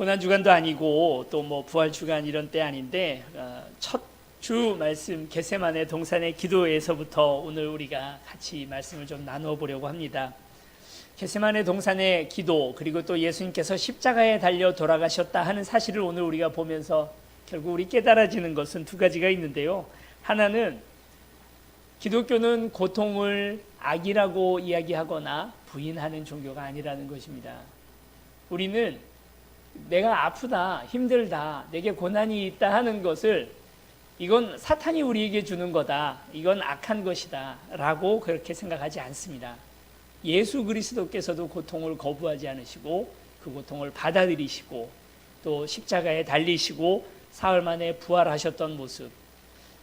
고난주간도 아니고 또 뭐 부활주간 이런 때 아닌데 첫 주 말씀 겟세마네 동산의 기도에서부터 오늘 우리가 같이 말씀을 좀 나누어 보려고 합니다. 겟세마네 동산의 기도, 그리고 또 예수님께서 십자가에 달려 돌아가셨다 하는 사실을 오늘 우리가 보면서 결국 우리 깨달아지는 것은 두 가지가 있는데요. 하나는 기독교는 고통을 악이라고 이야기하거나 부인하는 종교가 아니라는 것입니다. 우리는 내가 아프다, 힘들다, 내게 고난이 있다 하는 것을 이건 사탄이 우리에게 주는 거다, 이건 악한 것이다 라고 그렇게 생각하지 않습니다. 예수 그리스도께서도 고통을 거부하지 않으시고 그 고통을 받아들이시고 또 십자가에 달리시고 사흘 만에 부활하셨던 모습,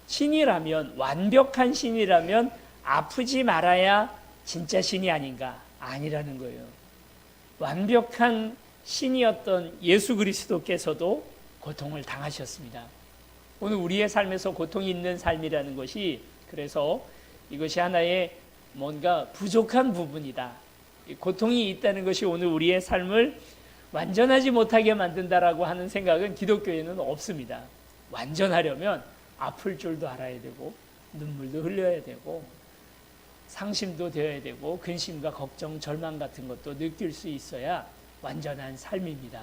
신이라면, 완벽한 신이라면 아프지 말아야 진짜 신이 아닌가? 아니라는 거예요. 완벽한 신이었던 예수 그리스도께서도 고통을 당하셨습니다. 오늘 우리의 삶에서 고통이 있는 삶이라는 것이, 그래서 이것이 하나의 뭔가 부족한 부분이다, 고통이 있다는 것이 오늘 우리의 삶을 완전하지 못하게 만든다라고 하는 생각은 기독교에는 없습니다. 완전하려면 아플 줄도 알아야 되고 눈물도 흘려야 되고 상심도 되어야 되고 근심과 걱정, 절망 같은 것도 느낄 수 있어야 완전한 삶입니다.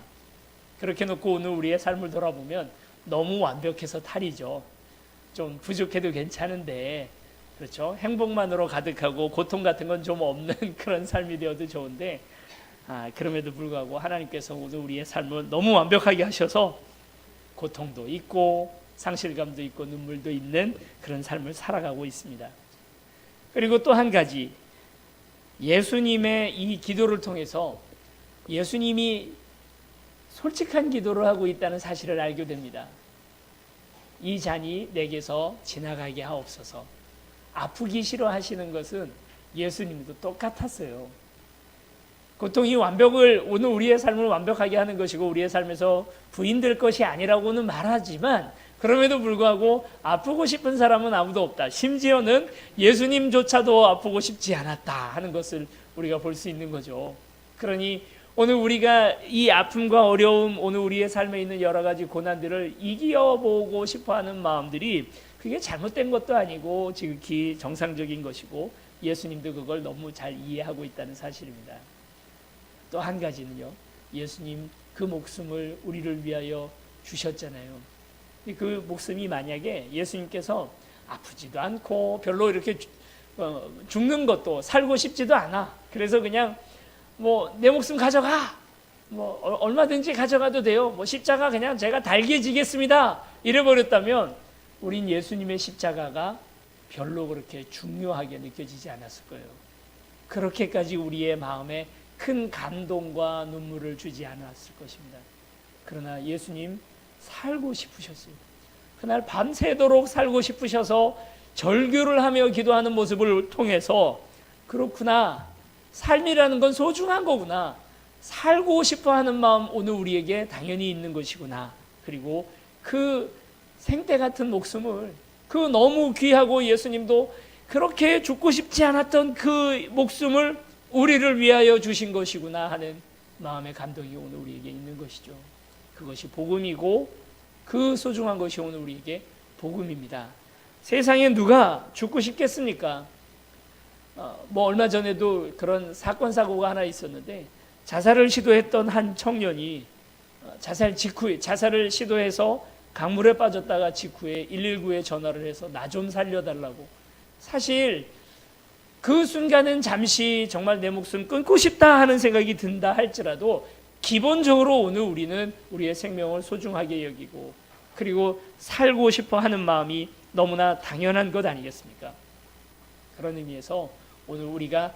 그렇게 놓고 오늘 우리의 삶을 돌아보면 너무 완벽해서 탈이죠. 좀 부족해도 괜찮은데, 그렇죠? 행복만으로 가득하고 고통 같은 건 좀 없는 그런 삶이 되어도 좋은데, 그럼에도 불구하고 하나님께서 오늘 우리의 삶을 너무 완벽하게 하셔서 고통도 있고 상실감도 있고 눈물도 있는 그런 삶을 살아가고 있습니다. 그리고 또 한 가지, 예수님의 이 기도를 통해서 예수님이 솔직한 기도를 하고 있다는 사실을 알게 됩니다. 이 잔이 내게서 지나가게 하옵소서. 아프기 싫어하시는 것은 예수님도 똑같았어요. 고통이 완벽을, 오늘 우리의 삶을 완벽하게 하는 것이고 우리의 삶에서 부인될 것이 아니라고는 말하지만, 그럼에도 불구하고 아프고 싶은 사람은 아무도 없다, 심지어는 예수님조차도 아프고 싶지 않았다 하는 것을 우리가 볼 수 있는 거죠. 그러니 오늘 우리가 이 아픔과 어려움, 오늘 우리의 삶에 있는 여러 가지 고난들을 이겨보고 싶어하는 마음들이, 그게 잘못된 것도 아니고 지극히 정상적인 것이고 예수님도 그걸 너무 잘 이해하고 있다는 사실입니다. 또 한 가지는요, 예수님 그 목숨을 우리를 위하여 주셨잖아요. 그 목숨이 만약에 예수님께서 아프지도 않고 별로 이렇게 죽는 것도 살고 싶지도 않아, 그래서 그냥 뭐 내 목숨 가져가, 뭐 얼마든지 가져가도 돼요, 뭐 십자가 그냥 제가 달게 지겠습니다 이래버렸다면 우린 예수님의 십자가가 별로 그렇게 중요하게 느껴지지 않았을 거예요. 그렇게까지 우리의 마음에 큰 감동과 눈물을 주지 않았을 것입니다. 그러나 예수님 살고 싶으셨어요. 그날 밤새도록 살고 싶으셔서 절규를 하며 기도하는 모습을 통해서, 그렇구나, 삶이라는 건 소중한 거구나, 살고 싶어하는 마음 오늘 우리에게 당연히 있는 것이구나, 그리고 그 생때 같은 목숨을, 그 너무 귀하고 예수님도 그렇게 죽고 싶지 않았던 그 목숨을 우리를 위하여 주신 것이구나 하는 마음의 감동이 오늘 우리에게 있는 것이죠. 그것이 복음이고 그 소중한 것이 오늘 우리에게 복음입니다. 세상에 누가 죽고 싶겠습니까? 뭐 얼마 전에도 그런 사건 사고가 하나 있었는데, 자살을 시도했던 한 청년이 자살 직후에, 자살을 시도해서 강물에 빠졌다가 직후에 119에 전화를 해서 나 좀 살려달라고. 사실 그 순간은 잠시 정말 내 목숨 끊고 싶다 하는 생각이 든다 할지라도, 기본적으로 오늘 우리는 우리의 생명을 소중하게 여기고 그리고 살고 싶어 하는 마음이 너무나 당연한 것 아니겠습니까? 그런 의미에서 오늘 우리가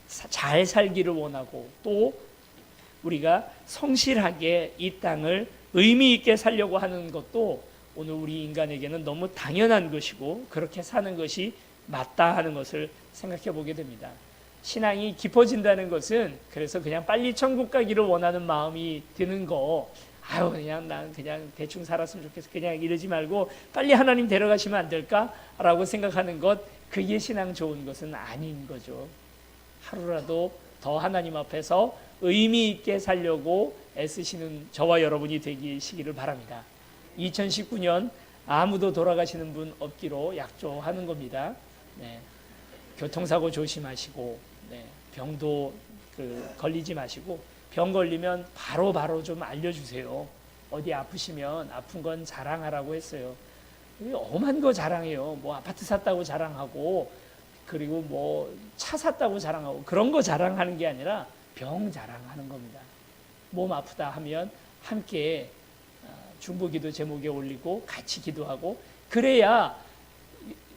잘 살기를 원하고 또 우리가 성실하게 이 땅을 의미 있게 살려고 하는 것도 오늘 우리 인간에게는 너무 당연한 것이고, 그렇게 사는 것이 맞다 하는 것을 생각해 보게 됩니다. 신앙이 깊어진다는 것은 그래서 그냥 빨리 천국 가기를 원하는 마음이 드는 거, 그냥 난 그냥 대충 살았으면 좋겠어, 그냥 이러지 말고 빨리 하나님 데려가시면 안 될까라고 생각하는 것, 그게 신앙 좋은 것은 아닌 거죠. 하루라도 더 하나님 앞에서 의미 있게 살려고 애쓰시는 저와 여러분이 되시기를 바랍니다. 2019년 아무도 돌아가시는 분 없기로 약조하는 겁니다. 네. 교통사고 조심하시고, 네. 병도 걸리지 마시고, 병 걸리면 바로 좀 알려주세요. 어디 아프시면 아픈 건 자랑하라고 했어요. 엄한 거 자랑해요. 뭐 아파트 샀다고 자랑하고, 그리고 뭐 차 샀다고 자랑하고, 그런 거 자랑하는 게 아니라 병 자랑하는 겁니다. 몸 아프다 하면 함께 중보기도 제목에 올리고 같이 기도하고, 그래야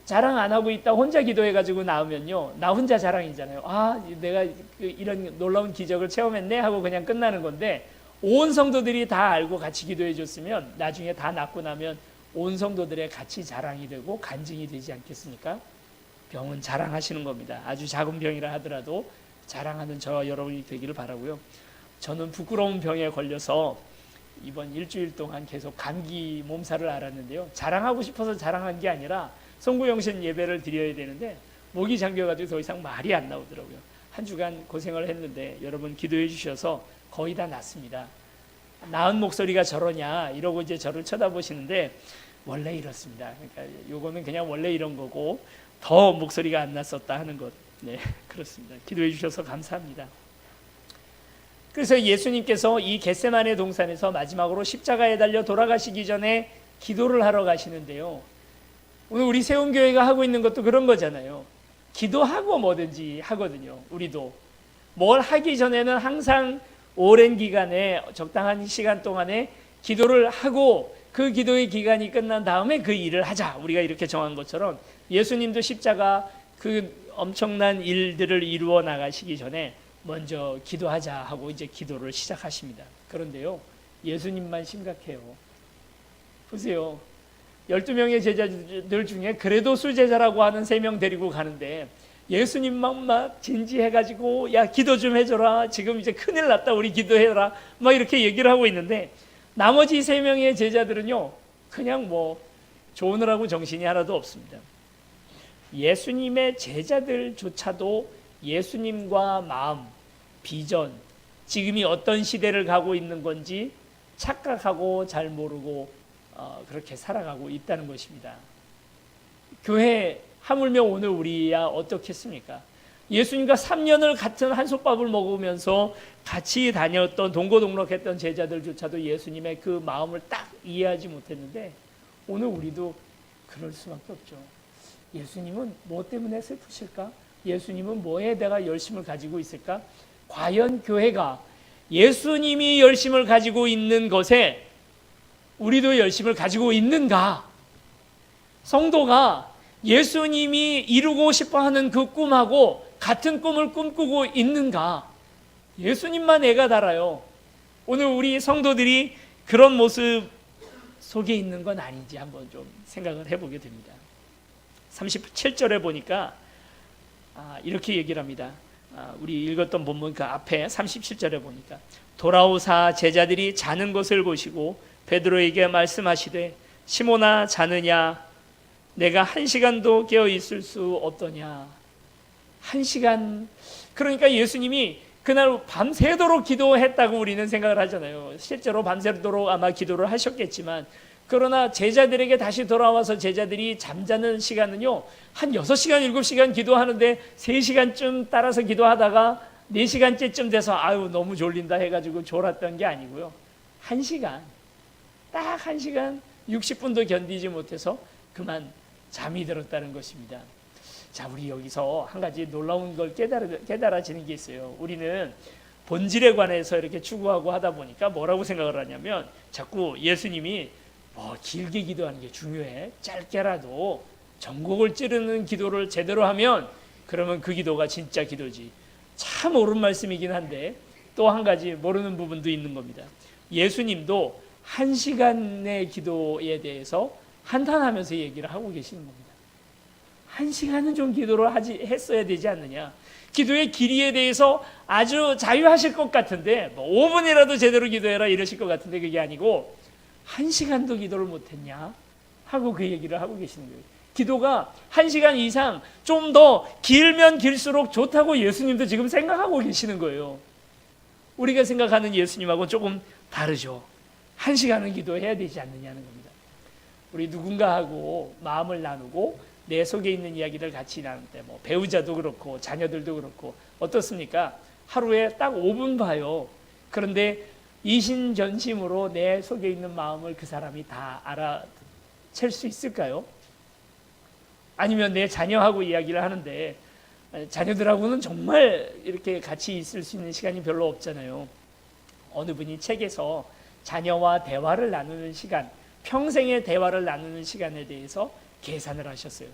자랑 안 하고 있다 혼자 기도해가지고 나오면요, 나 혼자 자랑이잖아요. 아, 내가 이런 놀라운 기적을 체험했네 하고 그냥 끝나는 건데, 온 성도들이 다 알고 같이 기도해 줬으면 나중에 다 낫고 나면 온 성도들의 같이 자랑이 되고 간증이 되지 않겠습니까? 병은 자랑하시는 겁니다. 아주 작은 병이라 하더라도 자랑하는 저와 여러분이 되기를 바라고요. 저는 부끄러운 병에 걸려서 이번 일주일 동안 계속 감기 몸살을 앓았는데요. 자랑하고 싶어서 자랑한 게 아니라 송구영신 예배를 드려야 되는데 목이 잠겨가지고 더 이상 말이 안 나오더라고요. 한 주간 고생을 했는데 여러분 기도해 주셔서 거의 다 낫습니다. 나은 목소리가 저러냐 이러고 이제 저를 쳐다보시는데 원래 이렇습니다. 그러니까 요거는 그냥 원래 이런 거고 더 목소리가 안 났었다 하는 것. 네, 그렇습니다. 기도해 주셔서 감사합니다. 그래서 예수님께서 이 겟세마네 동산에서 마지막으로 십자가에 달려 돌아가시기 전에 기도를 하러 가시는데요. 오늘 우리 세운교회가 하고 있는 것도 그런 거잖아요. 기도하고 뭐든지 하거든요. 우리도 뭘 하기 전에는 항상 오랜 기간에 적당한 시간 동안에 기도를 하고 그 기도의 기간이 끝난 다음에 그 일을 하자. 우리가 이렇게 정한 것처럼 예수님도 십자가 그 엄청난 일들을 이루어 나가시기 전에 먼저 기도하자 하고 이제 기도를 시작하십니다. 그런데요, 예수님만 심각해요. 보세요. 12명의 제자들 중에 그래도 수제자라고 하는 3명 데리고 가는데 예수님만 막 진지해가지고 야 기도 좀 해줘라. 지금 이제 큰일 났다. 우리 기도해라. 막 이렇게 얘기를 하고 있는데 나머지 3명의 제자들은요, 그냥 뭐 조느라고 정신이 하나도 없습니다. 예수님의 제자들조차도 예수님과 마음, 비전, 지금이 어떤 시대를 가고 있는 건지 착각하고 잘 모르고 그렇게 살아가고 있다는 것입니다. 교회 하물며 오늘 우리야 어떻겠습니까? 예수님과 3년을 같은 한솥밥을 먹으면서 같이 다녔던 동고동락했던 제자들조차도 예수님의 그 마음을 딱 이해하지 못했는데 오늘 우리도 그럴 수밖에 없죠. 예수님은 뭐 때문에 슬프실까? 예수님은 뭐에 내가 열심을 가지고 있을까? 과연 교회가 예수님이 열심을 가지고 있는 것에 우리도 열심을 가지고 있는가? 성도가 예수님이 이루고 싶어하는 그 꿈하고 같은 꿈을 꿈꾸고 있는가? 예수님만 애가 달아요. 오늘 우리 성도들이 그런 모습 속에 있는 건 아닌지 한번 좀 생각을 해보게 됩니다. 37절에 보니까 이렇게 얘기를 합니다. 우리 읽었던 본문 그 앞에 37절에 보니까 돌아오사 제자들이 자는 것을 보시고 베드로에게 말씀하시되 시몬아 자느냐 내가 1시간도 깨어 있을 수 없더냐. 1시간. 그러니까 예수님이 그날 밤새도록 기도했다고 우리는 생각을 하잖아요. 실제로 밤새도록 아마 기도를 하셨겠지만 그러나 제자들에게 다시 돌아와서 제자들이 잠자는 시간은요 한 6시간 7시간 기도하는데 3시간쯤 따라서 기도하다가 4시간째쯤 돼서 아유 너무 졸린다 해가지고 졸았던 게 아니고요. 1시간 딱 1시간 60분도 견디지 못해서 그만 잠이 들었다는 것입니다. 자, 우리 여기서 한 가지 놀라운 걸 깨달아지는 게 있어요. 우리는 본질에 관해서 이렇게 추구하고 하다 보니까 뭐라고 생각을 하냐면 자꾸 예수님이 길게 기도하는 게 중요해. 짧게라도 전곡을 찌르는 기도를 제대로 하면 그러면 그 기도가 진짜 기도지. 참 옳은 말씀이긴 한데 또 한 가지 모르는 부분도 있는 겁니다. 예수님도 1시간의 기도에 대해서 한탄하면서 얘기를 하고 계시는 겁니다. 1시간은 좀 기도를 했어야 되지 않느냐. 기도의 길이에 대해서 아주 자유하실 것 같은데 5분이라도 제대로 기도해라 이러실 것 같은데 그게 아니고 1시간도 기도를 못했냐 하고 그 얘기를 하고 계시는 거예요. 기도가 1시간 이상 좀 더 길면 길수록 좋다고 예수님도 지금 생각하고 계시는 거예요. 우리가 생각하는 예수님하고 조금 다르죠. 1시간은 기도해야 되지 않느냐는 겁니다. 우리 누군가하고 마음을 나누고 내 속에 있는 이야기를 같이 나눌 때, 뭐 배우자도 그렇고 자녀들도 그렇고 어떻습니까? 하루에 딱 5분 봐요. 그런데 이심전심으로 내 속에 있는 마음을 그 사람이 다 알아챌 수 있을까요? 아니면 내 자녀하고 이야기를 하는데 자녀들하고는 정말 이렇게 같이 있을 수 있는 시간이 별로 없잖아요. 어느 분이 책에서 자녀와 대화를 나누는 시간, 평생의 대화를 나누는 시간에 대해서 계산을 하셨어요.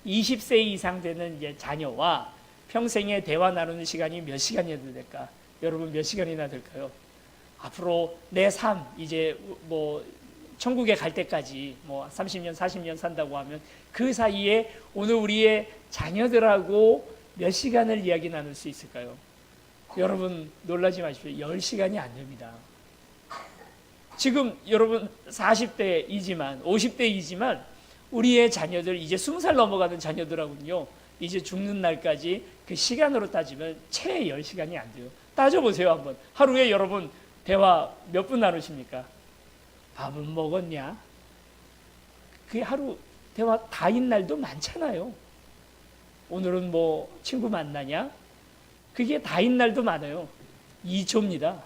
20세 이상 되는 이제 자녀와 평생의 대화 나누는 시간이 몇 시간이나 될까? 여러분 몇 시간이나 될까요? 앞으로 내 삶, 이제 뭐 천국에 갈 때까지 뭐 30년, 40년 산다고 하면 그 사이에 오늘 우리의 자녀들하고 몇 시간을 이야기 나눌 수 있을까요? 여러분 놀라지 마십시오. 10시간이 안 됩니다. 지금 여러분 40대이지만 50대이지만 우리의 자녀들, 이제 20살 넘어가는 자녀들하고는요, 이제 죽는 날까지 그 시간으로 따지면 채 10시간이 안 돼요. 따져보세요 한번. 하루에 여러분 대화 몇 분 나누십니까? 밥은 먹었냐? 그게 하루 대화 다인 날도 많잖아요. 오늘은 뭐 친구 만나냐? 그게 다인 날도 많아요. 2초입니다.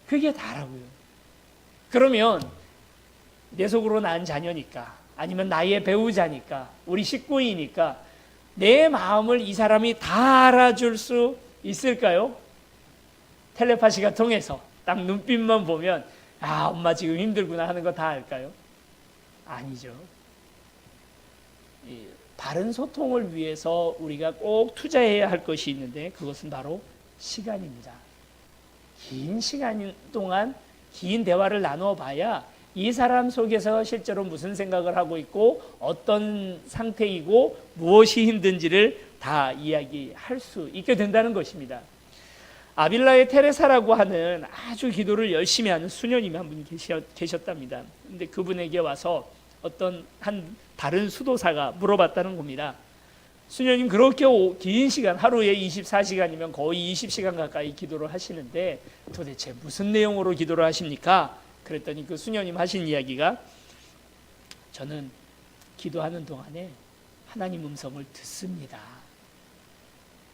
그게 다라고요. 그러면 내 속으로 낳은 자녀니까, 아니면 나의 배우자니까, 우리 식구이니까 내 마음을 이 사람이 다 알아줄 수 있을까요? 텔레파시가 통해서 딱 눈빛만 보면 아, 엄마 지금 힘들구나 하는 거 다 알까요? 아니죠. 바른 소통을 위해서 우리가 꼭 투자해야 할 것이 있는데 그것은 바로 시간입니다. 긴 시간 동안 긴 대화를 나눠봐야 이 사람 속에서 실제로 무슨 생각을 하고 있고 어떤 상태이고 무엇이 힘든지를 다 이야기할 수 있게 된다는 것입니다. 아빌라의 테레사라고 하는 아주 기도를 열심히 하는 수녀님이 한 분 계셨답니다. 근데 그분에게 와서 어떤 한 다른 수도사가 물어봤다는 겁니다. 수녀님 그렇게 긴 시간, 하루에 24시간이면 거의 20시간 가까이 기도를 하시는데 도대체 무슨 내용으로 기도를 하십니까? 그랬더니 그 수녀님 하신 이야기가, 저는 기도하는 동안에 하나님 음성을 듣습니다.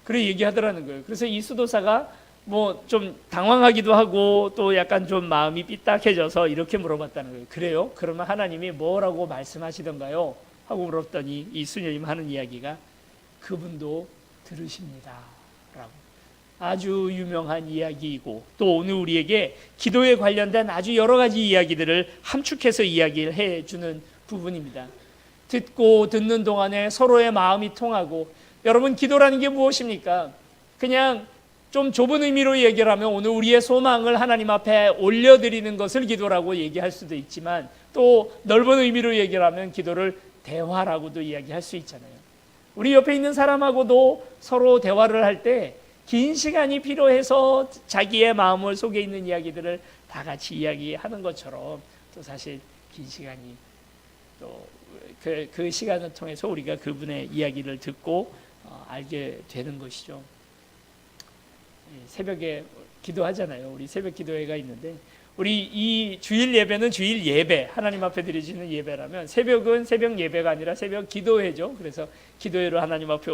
그래 얘기하더라는 거예요. 그래서 이 수도사가 뭐 좀 당황하기도 하고 또 약간 좀 마음이 삐딱해져서 이렇게 물어봤다는 거예요. 그래요? 그러면 하나님이 뭐라고 말씀하시던가요? 하고 물었더니 이 수녀님 하는 이야기가, 그분도 들으십니다 라고. 아주 유명한 이야기이고 또 오늘 우리에게 기도에 관련된 아주 여러 가지 이야기들을 함축해서 이야기를 해주는 부분입니다. 듣는 동안에 서로의 마음이 통하고, 여러분 기도라는 게 무엇입니까? 그냥 좀 좁은 의미로 얘기를 하면 오늘 우리의 소망을 하나님 앞에 올려드리는 것을 기도라고 얘기할 수도 있지만, 또 넓은 의미로 얘기를 하면 기도를 대화라고도 이야기할 수 있잖아요. 우리 옆에 있는 사람하고도 서로 대화를 할 때 긴 시간이 필요해서 자기의 마음을 속에 있는 이야기들을 다 같이 이야기하는 것처럼, 또 사실 긴 시간이 또 그 시간을 통해서 우리가 그분의 이야기를 듣고 알게 되는 것이죠. 새벽에 기도하잖아요. 우리 새벽 기도회가 있는데, 우리 이 주일 예배는 주일 예배, 하나님 앞에 드려지는 예배라면 새벽은 새벽 예배가 아니라 새벽 기도회죠. 그래서 기도회로 하나님 앞에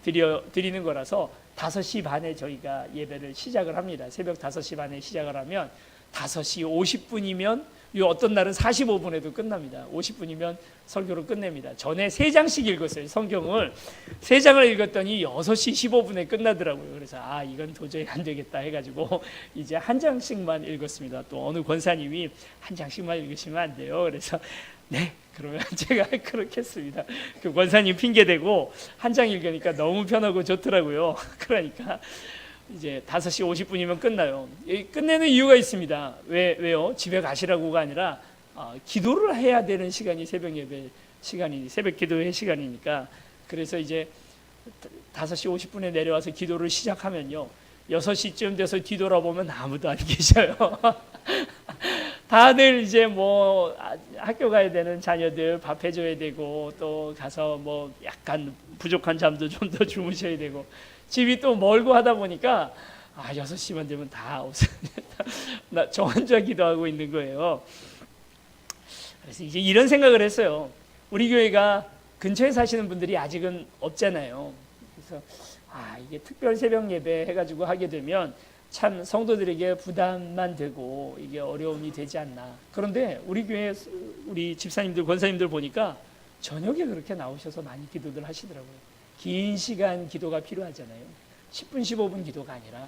드리는 거라서 5시 반에 저희가 예배를 시작을 합니다. 새벽 5시 반에 시작을 하면 5시 50분이면, 어떤 날은 45분에도 끝납니다. 50분이면 설교를 끝냅니다. 전에 3장씩 읽었어요. 성경을 3장을 읽었더니 6시 15분에 끝나더라고요. 그래서 이건 도저히 안 되겠다 해가지고 이제 1장씩만 읽었습니다. 또 어느 권사님이 1장씩만 읽으시면 안 돼요. 그래서 네, 그러면 제가 그렇게 했습니다. 그 권사님 핑계대고 1장 읽으니까 너무 편하고 좋더라고요. 그러니까 이제 5시 50분이면 끝나요. 끝내는 이유가 있습니다. 왜요? 집에 가시라고가 아니라 기도를 해야 되는 시간이 새벽 예배 시간이, 새벽 기도회 시간이니까. 그래서 이제 5시 50분에 내려와서 기도를 시작하면요, 6시쯤 돼서 뒤돌아보면 아무도 안 계셔요. 다들 이제 뭐 학교 가야 되는 자녀들 밥 해줘야 되고, 또 가서 뭐 약간 부족한 잠도 좀 더 주무셔야 되고, 집이 또 멀고 하다 보니까 6시만 되면 다 없어졌다. 나 저 혼자 기도하고 있는 거예요. 그래서 이제 이런 생각을 했어요. 우리 교회가 근처에 사시는 분들이 아직은 없잖아요. 그래서 이게 특별 새벽 예배 해가지고 하게 되면 참 성도들에게 부담만 되고 이게 어려움이 되지 않나. 그런데 우리 교회 우리 집사님들 권사님들 보니까 저녁에 그렇게 나오셔서 많이 기도들 하시더라고요. 긴 시간 기도가 필요하잖아요. 10분 15분 기도가 아니라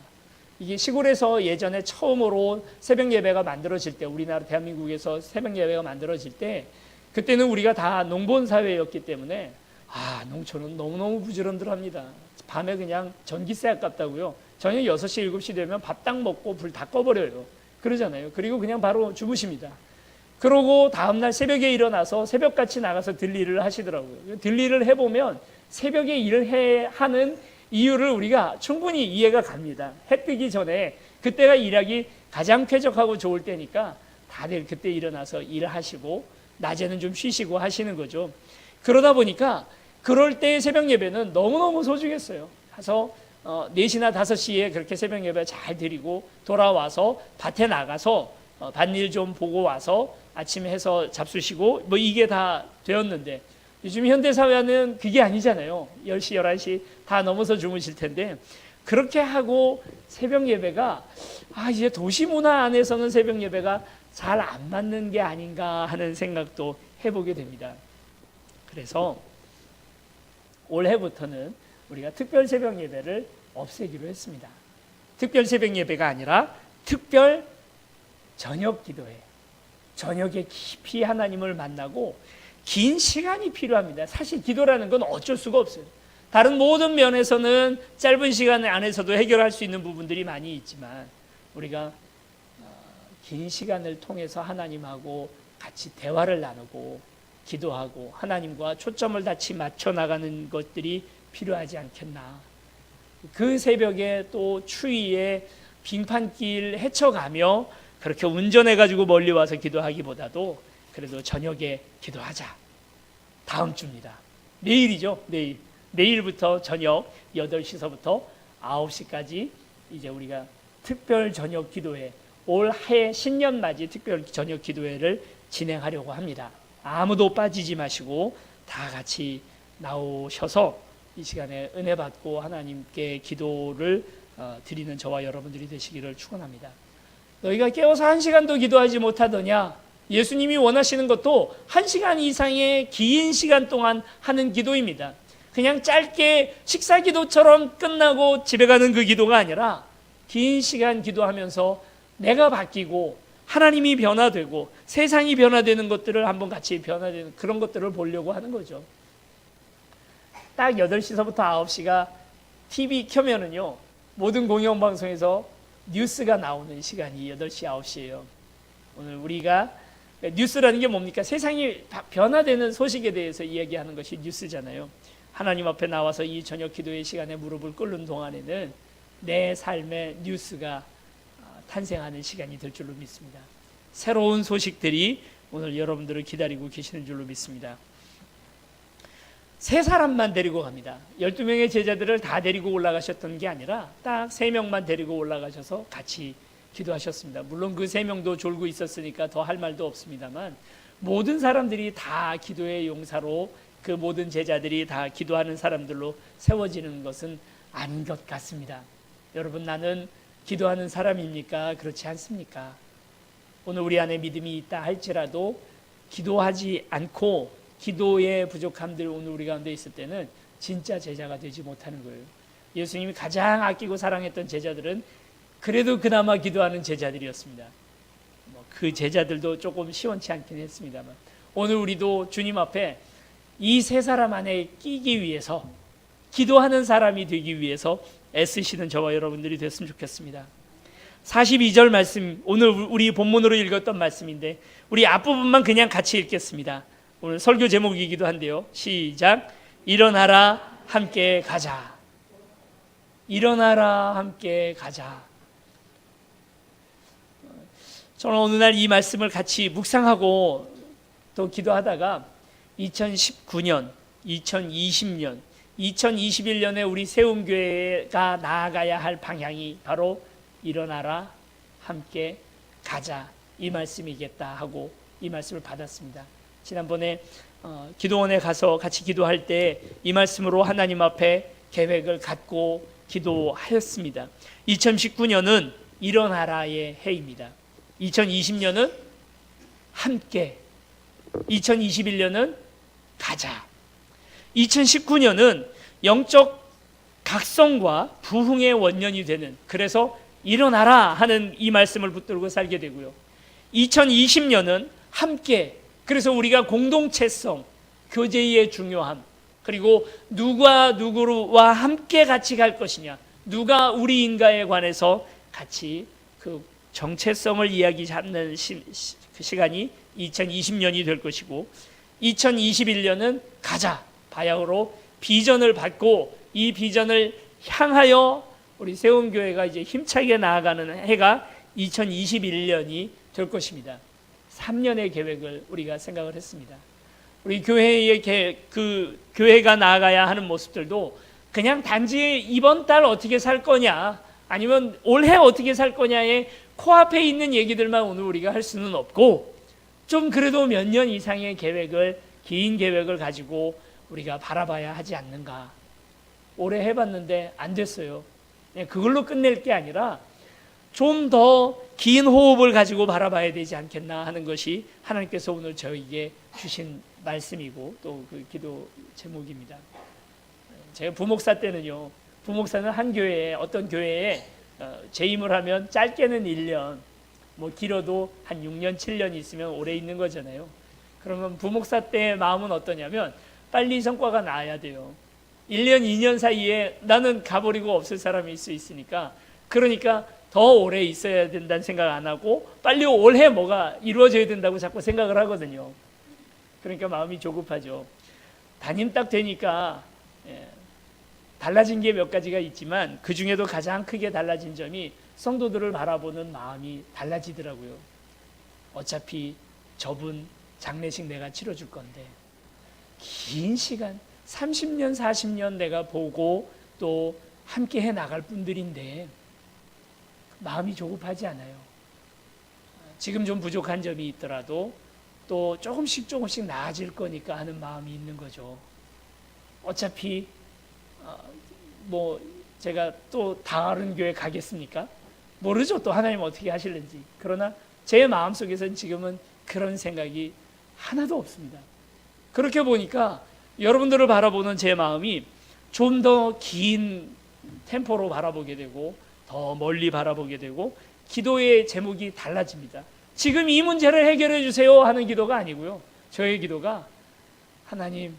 이게 시골에서 예전에 처음으로 새벽 예배가 만들어질 때, 우리나라 대한민국에서 새벽 예배가 만들어질 때 그때는 우리가 다 농본 사회였기 때문에 농촌은 너무너무 부지런들합니다. 밤에 그냥 전기세 아깝다고요. 저녁 6시 7시 되면 밥 딱 먹고 불 다 꺼버려요. 그러잖아요. 그리고 그냥 바로 주무십니다. 그러고 다음날 새벽에 일어나서 새벽같이 나가서 들일을 하시더라고요. 들일을 해보면 새벽에 일을 하는 이유를 우리가 충분히 이해가 갑니다. 해 뜨기 전에 그때가 일하기 가장 쾌적하고 좋을 때니까 다들 그때 일어나서 일하시고 낮에는 좀 쉬시고 하시는 거죠. 그러다 보니까 그럴 때의 새벽 예배는 너무너무 소중했어요. 가서 4시나 5시에 그렇게 새벽 예배 잘 드리고 돌아와서 밭에 나가서 밭일 좀 보고 와서 아침에 해서 잡수시고 뭐 이게 다 되었는데, 요즘 현대사회는 그게 아니잖아요. 10시, 11시 다 넘어서 주무실 텐데, 그렇게 하고 새벽 예배가 이제 도시 문화 안에서는 새벽 예배가 잘 안 맞는 게 아닌가 하는 생각도 해보게 됩니다. 그래서 올해부터는 우리가 특별 새벽 예배를 없애기로 했습니다. 특별 새벽 예배가 아니라 특별 저녁 기도회. 저녁에 깊이 하나님을 만나고 긴 시간이 필요합니다. 사실 기도라는 건 어쩔 수가 없어요. 다른 모든 면에서는 짧은 시간 안에서도 해결할 수 있는 부분들이 많이 있지만 우리가 긴 시간을 통해서 하나님하고 같이 대화를 나누고 기도하고 하나님과 초점을 같이 맞춰 나가는 것들이 필요하지 않겠나. 그 새벽에 또 추위에 빙판길 헤쳐가며 그렇게 운전해가지고 멀리 와서 기도하기보다도 그래도 저녁에 기도하자. 다음 주입니다. 내일이죠. 내일부터 저녁 8시서부터 9시까지 이제 우리가 특별 저녁 기도회, 올해 신년맞이 특별 저녁 기도회를 진행하려고 합니다. 아무도 빠지지 마시고 다 같이 나오셔서 이 시간에 은혜 받고 하나님께 기도를 드리는 저와 여러분들이 되시기를 축원합니다. 너희가 깨어서 1시간도 기도하지 못하더냐? 예수님이 원하시는 것도 1시간 이상의 긴 시간 동안 하는 기도입니다. 그냥 짧게 식사 기도처럼 끝나고 집에 가는 그 기도가 아니라 긴 시간 기도하면서 내가 바뀌고 하나님이 변화되고 세상이 변화되는 것들을 한번 같이 변화되는 그런 것들을 보려고 하는 거죠. 딱 8시서부터 9시가 TV 켜면은요, 모든 공영방송에서 뉴스가 나오는 시간이 8시, 9시예요. 오늘 우리가 뉴스라는 게 뭡니까? 세상이 변화되는 소식에 대해서 이야기하는 것이 뉴스잖아요. 하나님 앞에 나와서 이 저녁 기도의 시간에 무릎을 꿇는 동안에는 내 삶의 뉴스가 탄생하는 시간이 될 줄로 믿습니다. 새로운 소식들이 오늘 여러분들을 기다리고 계시는 줄로 믿습니다. 3사람만 데리고 갑니다. 12명의 제자들을 다 데리고 올라가셨던 게 아니라 딱 3명만 데리고 올라가셔서 같이 기도하셨습니다. 물론 그 3명도 졸고 있었으니까 더 할 말도 없습니다만 모든 사람들이 다 기도의 용사로 그 모든 제자들이 다 기도하는 사람들로 세워지는 것은 아닌 것 같습니다. 여러분, 나는 기도하는 사람입니까? 그렇지 않습니까? 오늘 우리 안에 믿음이 있다 할지라도 기도하지 않고 기도의 부족함들 오늘 우리 가운데 있을 때는 진짜 제자가 되지 못하는 거예요. 예수님이 가장 아끼고 사랑했던 제자들은 그래도 그나마 기도하는 제자들이었습니다. 그 제자들도 조금 시원치 않긴 했습니다만 오늘 우리도 주님 앞에 이 3사람 안에 끼기 위해서 기도하는 사람이 되기 위해서 애쓰시는 저와 여러분들이 됐으면 좋겠습니다. 42절 말씀, 오늘 우리 본문으로 읽었던 말씀인데 우리 앞부분만 그냥 같이 읽겠습니다. 오늘 설교 제목이기도 한데요. 시작. 일어나라 함께 가자. 일어나라 함께 가자. 저는 어느 날 이 말씀을 같이 묵상하고 또 기도하다가 2019년, 2020년, 2021년에 우리 세움교회가 나아가야 할 방향이 바로 일어나라, 함께 가자, 이 말씀이겠다 하고 이 말씀을 받았습니다. 지난번에 기도원에 가서 같이 기도할 때 이 말씀으로 하나님 앞에 계획을 갖고 기도하였습니다. 2019년은 일어나라의 해입니다. 2020년은 함께, 2021년은 가자. 2019년은 영적 각성과 부흥의 원년이 되는, 그래서 일어나라 하는 이 말씀을 붙들고 살게 되고요. 2020년은 함께, 그래서 우리가 공동체성, 교제의 중요함, 그리고 누가 누구와 함께 같이 갈 것이냐, 누가 우리인가에 관해서 같이 그 정체성을 이야기 잡는 그 시간이 2020년이 될 것이고, 2021년은 가자, 바야흐로 비전을 받고 이 비전을 향하여 우리 세움교회가 이제 힘차게 나아가는 해가 2021년이 될 것입니다. 3년의 계획을 우리가 생각을 했습니다. 우리 교회의 그 교회가 나아가야 하는 모습들도 그냥 단지 이번 달 어떻게 살 거냐, 아니면 올해 어떻게 살 거냐에 코앞에 있는 얘기들만 오늘 우리가 할 수는 없고, 좀 그래도 몇 년 이상의 계획을, 긴 계획을 가지고 우리가 바라봐야 하지 않는가. 올해 해봤는데 안 됐어요. 그걸로 끝낼 게 아니라 좀 더 긴 호흡을 가지고 바라봐야 되지 않겠나 하는 것이 하나님께서 오늘 저에게 주신 말씀이고 또 그 기도 제목입니다. 제가 부목사 때는요, 부목사는 한 교회에, 어떤 교회에 재임을 하면 짧게는 1년, 뭐 길어도 한 6년, 7년 있으면 오래 있는 거잖아요. 그러면 부목사 때의 마음은 어떠냐면 빨리 성과가 나야 돼요. 1년, 2년 사이에 나는 가버리고 없을 사람일 수 있으니까, 그러니까 더 오래 있어야 된다는 생각 안 하고 빨리 올해 뭐가 이루어져야 된다고 자꾸 생각을 하거든요. 그러니까 마음이 조급하죠. 담임 딱 되니까 달라진 게 몇 가지가 있지만 그 중에도 가장 크게 달라진 점이 성도들을 바라보는 마음이 달라지더라고요. 어차피 저분 장례식 내가 치러줄 건데, 긴 시간 30년 40년 내가 보고 또 함께 해 나갈 분들인데 마음이 조급하지 않아요. 지금 좀 부족한 점이 있더라도 또 조금씩 나아질 거니까 하는 마음이 있는 거죠. 어차피 뭐 제가 또 다른 교회 가겠습니까? 모르죠. 또 하나님 어떻게 하실는지. 그러나 제 마음속에서는 지금은 그런 생각이 하나도 없습니다. 그렇게 보니까 여러분들을 바라보는 제 마음이 좀 더 긴 템포로 바라보게 되고 더 멀리 바라보게 되고 기도의 제목이 달라집니다. 지금 이 문제를 해결해 주세요 하는 기도가 아니고요. 저의 기도가 하나님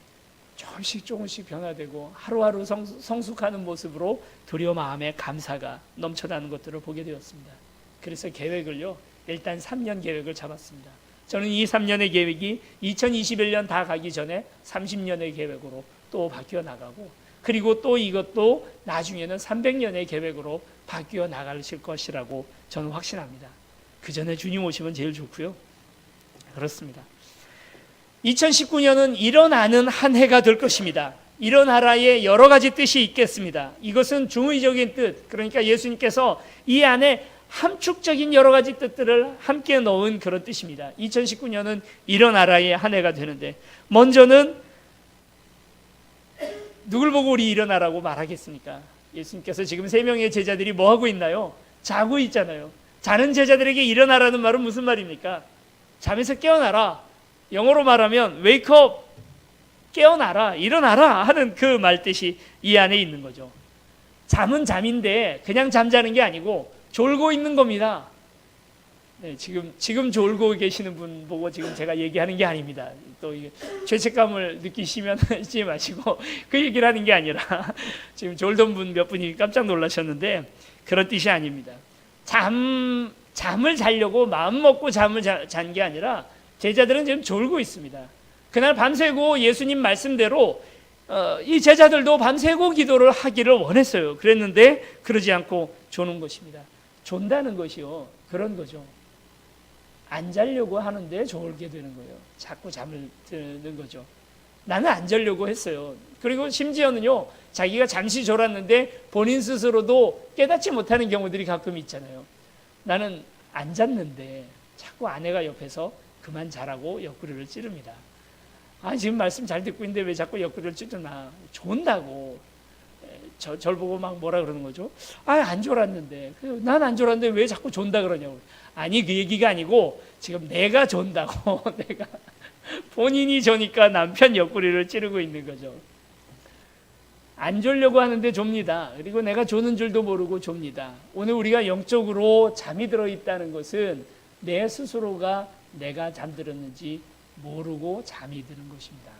조금씩 변화되고 하루하루 성숙하는 모습으로 드디어 마음에 감사가 넘쳐나는 것들을 보게 되었습니다. 그래서 계획을요, 일단 3년 계획을 잡았습니다. 저는 이 3년의 계획이 2021년 다 가기 전에 30년의 계획으로 또 바뀌어 나가고, 그리고 또 이것도 나중에는 300년의 계획으로 바뀌어 나가실 것이라고 저는 확신합니다. 그 전에 주님 오시면 제일 좋고요. 그렇습니다. 2019년은 일어나는 한 해가 될 것입니다. 일어나라에 여러 가지 뜻이 있겠습니다. 이것은 중의적인 뜻, 그러니까 예수님께서 이 안에 함축적인 여러 가지 뜻들을 함께 넣은 그런 뜻입니다. 2019년은 일어나라의 한 해가 되는데, 먼저는 누굴 보고 우리 일어나라고 말하겠습니까? 예수님께서 지금 3명의 제자들이 뭐 하고 있나요? 자고 있잖아요. 자는 제자들에게 일어나라는 말은 무슨 말입니까? 잠에서 깨어나라. 영어로 말하면 wake up, 깨어나라, 일어나라 하는 그 말뜻이 이 안에 있는 거죠. 잠은 잠인데 그냥 잠자는 게 아니고 졸고 있는 겁니다. 네, 지금 졸고 계시는 분 보고 지금 제가 얘기하는 게 아닙니다. 또 이게 죄책감을 느끼시면 하지 마시고 그 얘기를 하는 게 아니라 지금 졸던 분 몇 분이 깜짝 놀라셨는데 그런 뜻이 아닙니다. 잠을 자려고 마음 먹고 잠을 잔 게 아니라 제자들은 지금 졸고 있습니다. 그날 밤새고 예수님 말씀대로 이 제자들도 밤새고 기도를 하기를 원했어요. 그랬는데 그러지 않고 조는 것입니다. 존다는 것이요, 그런 거죠. 안 자려고 하는데 졸게 되는 거예요. 자꾸 잠을 드는 거죠. 나는 안 자려고 했어요. 그리고 심지어는요, 자기가 잠시 졸았는데 본인 스스로도 깨닫지 못하는 경우들이 가끔 있잖아요. 나는 안 잤는데 자꾸 아내가 옆에서 그만 자라고 옆구리를 찌릅니다. 지금 말씀 잘 듣고 있는데 왜 자꾸 옆구리를 찌르나? 존다고. 절 보고 막 뭐라 그러는 거죠? 안 졸았는데. 난 안 졸았는데 왜 자꾸 존다 그러냐고. 아니, 그 얘기가 아니고 지금 내가 존다고. 내가. 본인이 조니까 남편 옆구리를 찌르고 있는 거죠. 안 졸려고 하는데 좁니다. 그리고 내가 조는 줄도 모르고 좁니다. 오늘 우리가 영적으로 잠이 들어 있다는 것은 내 스스로가 내가 잠들었는지 모르고 잠이 드는 것입니다.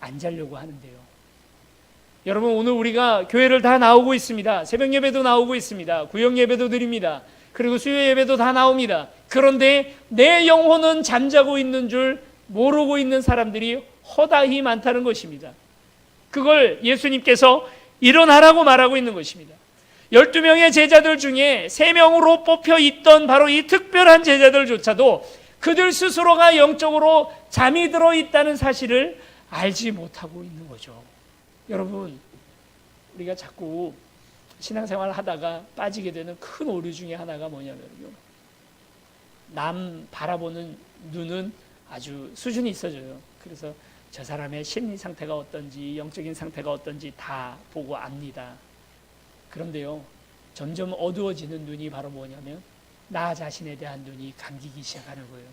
안 자려고 하는데요. 여러분, 오늘 우리가 교회를 다 나오고 있습니다. 새벽 예배도 나오고 있습니다. 구역 예배도 드립니다. 그리고 수요 예배도 다 나옵니다. 그런데 내 영혼은 잠자고 있는 줄 모르고 있는 사람들이 허다히 많다는 것입니다. 그걸 예수님께서 일어나라고 말하고 있는 것입니다. 12명의 제자들 중에 3명으로 뽑혀 있던 바로 이 특별한 제자들조차도 그들 스스로가 영적으로 잠이 들어 있다는 사실을 알지 못하고 있는 거죠. 여러분, 우리가 자꾸 신앙생활을 하다가 빠지게 되는 큰 오류 중에 하나가 뭐냐면요, 남 바라보는 눈은 아주 수준이 있어져요. 그래서 저 사람의 심리 상태가 어떤지, 영적인 상태가 어떤지 다 보고 압니다. 그런데요, 점점 어두워지는 눈이 바로 뭐냐면 나 자신에 대한 눈이 감기기 시작하는 거예요.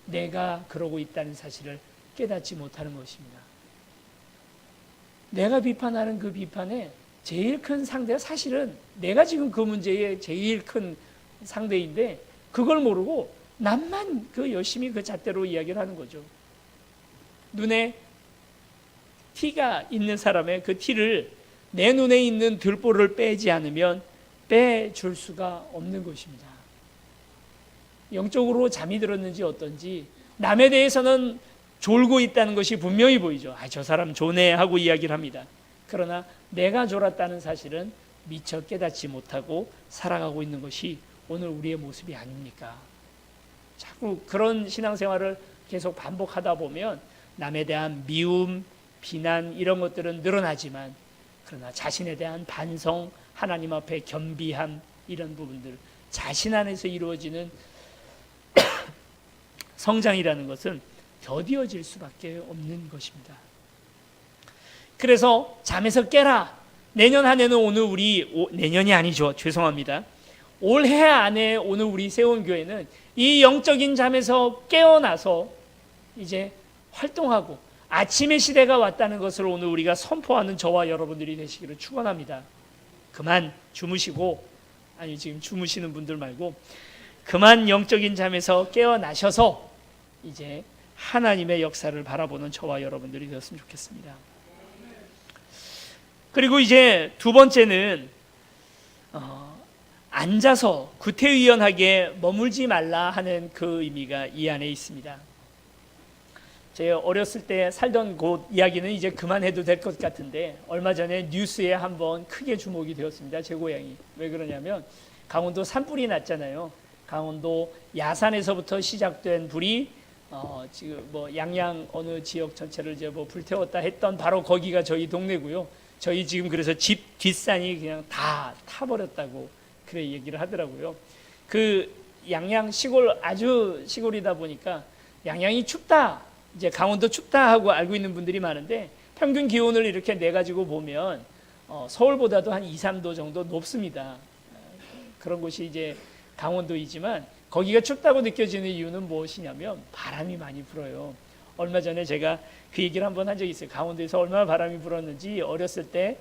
내가 그러고 있다는 사실을 깨닫지 못하는 것입니다. 내가 비판하는 그 비판에 제일 큰 상대가 사실은 내가 지금 그 문제의 제일 큰 상대인데 그걸 모르고 남만 그 열심히 그 잣대로 이야기를 하는 거죠. 눈에 티가 있는 사람의 그 티를 내 눈에 있는 들보를 빼지 않으면 빼줄 수가 없는 것입니다. 영적으로 잠이 들었는지 어떤지 남에 대해서는 졸고 있다는 것이 분명히 보이죠. 저 사람 조네 하고 이야기를 합니다. 그러나 내가 졸았다는 사실은 미처 깨닫지 못하고 살아가고 있는 것이 오늘 우리의 모습이 아닙니까? 자꾸 그런 신앙생활을 계속 반복하다 보면 남에 대한 미움, 비난 이런 것들은 늘어나지만 그러나 자신에 대한 반성, 하나님 앞에 겸비함 이런 부분들, 자신 안에서 이루어지는 성장이라는 것은 더디어질 수밖에 없는 것입니다. 그래서 잠에서 깨라. 내년 한 해는 오늘 내년이 아니죠. 죄송합니다. 올해 안에 오늘 우리 세원교회는 이 영적인 잠에서 깨어나서 이제 활동하고 아침의 시대가 왔다는 것을 오늘 우리가 선포하는 저와 여러분들이 되시기를 축원합니다. 그만 주무시고, 아니 지금 주무시는 분들 말고 그만 영적인 잠에서 깨어나셔서 이제 하나님의 역사를 바라보는 저와 여러분들이 되었으면 좋겠습니다. 그리고 이제 두 번째는 앉아서 구태의연하게 머물지 말라 하는 그 의미가 이 안에 있습니다. 제가 어렸을 때 살던 곳 이야기는 이제 그만해도 될 것 같은데 얼마 전에 뉴스에 한번 크게 주목이 되었습니다. 제 고향이. 왜 그러냐면 강원도 산불이 났잖아요. 강원도 야산에서부터 시작된 불이 지금 뭐 양양 어느 지역 전체를 이제 뭐 불태웠다 했던 바로 거기가 저희 동네고요. 저희 지금 그래서 집 뒷산이 그냥 다 타버렸다고 그래 얘기를 하더라고요. 그 양양 시골 아주 시골이다 보니까 양양이 춥다, 이제 강원도 춥다 하고 알고 있는 분들이 많은데 평균 기온을 이렇게 내 가지고 보면 서울보다도 한 2, 3도 정도 높습니다. 그런 곳이 이제 강원도이지만 거기가 춥다고 느껴지는 이유는 무엇이냐면 바람이 많이 불어요. 얼마 전에 제가 그 얘기를 한번 한 적이 있어요. 강원도에서 얼마나 바람이 불었는지 어렸을 때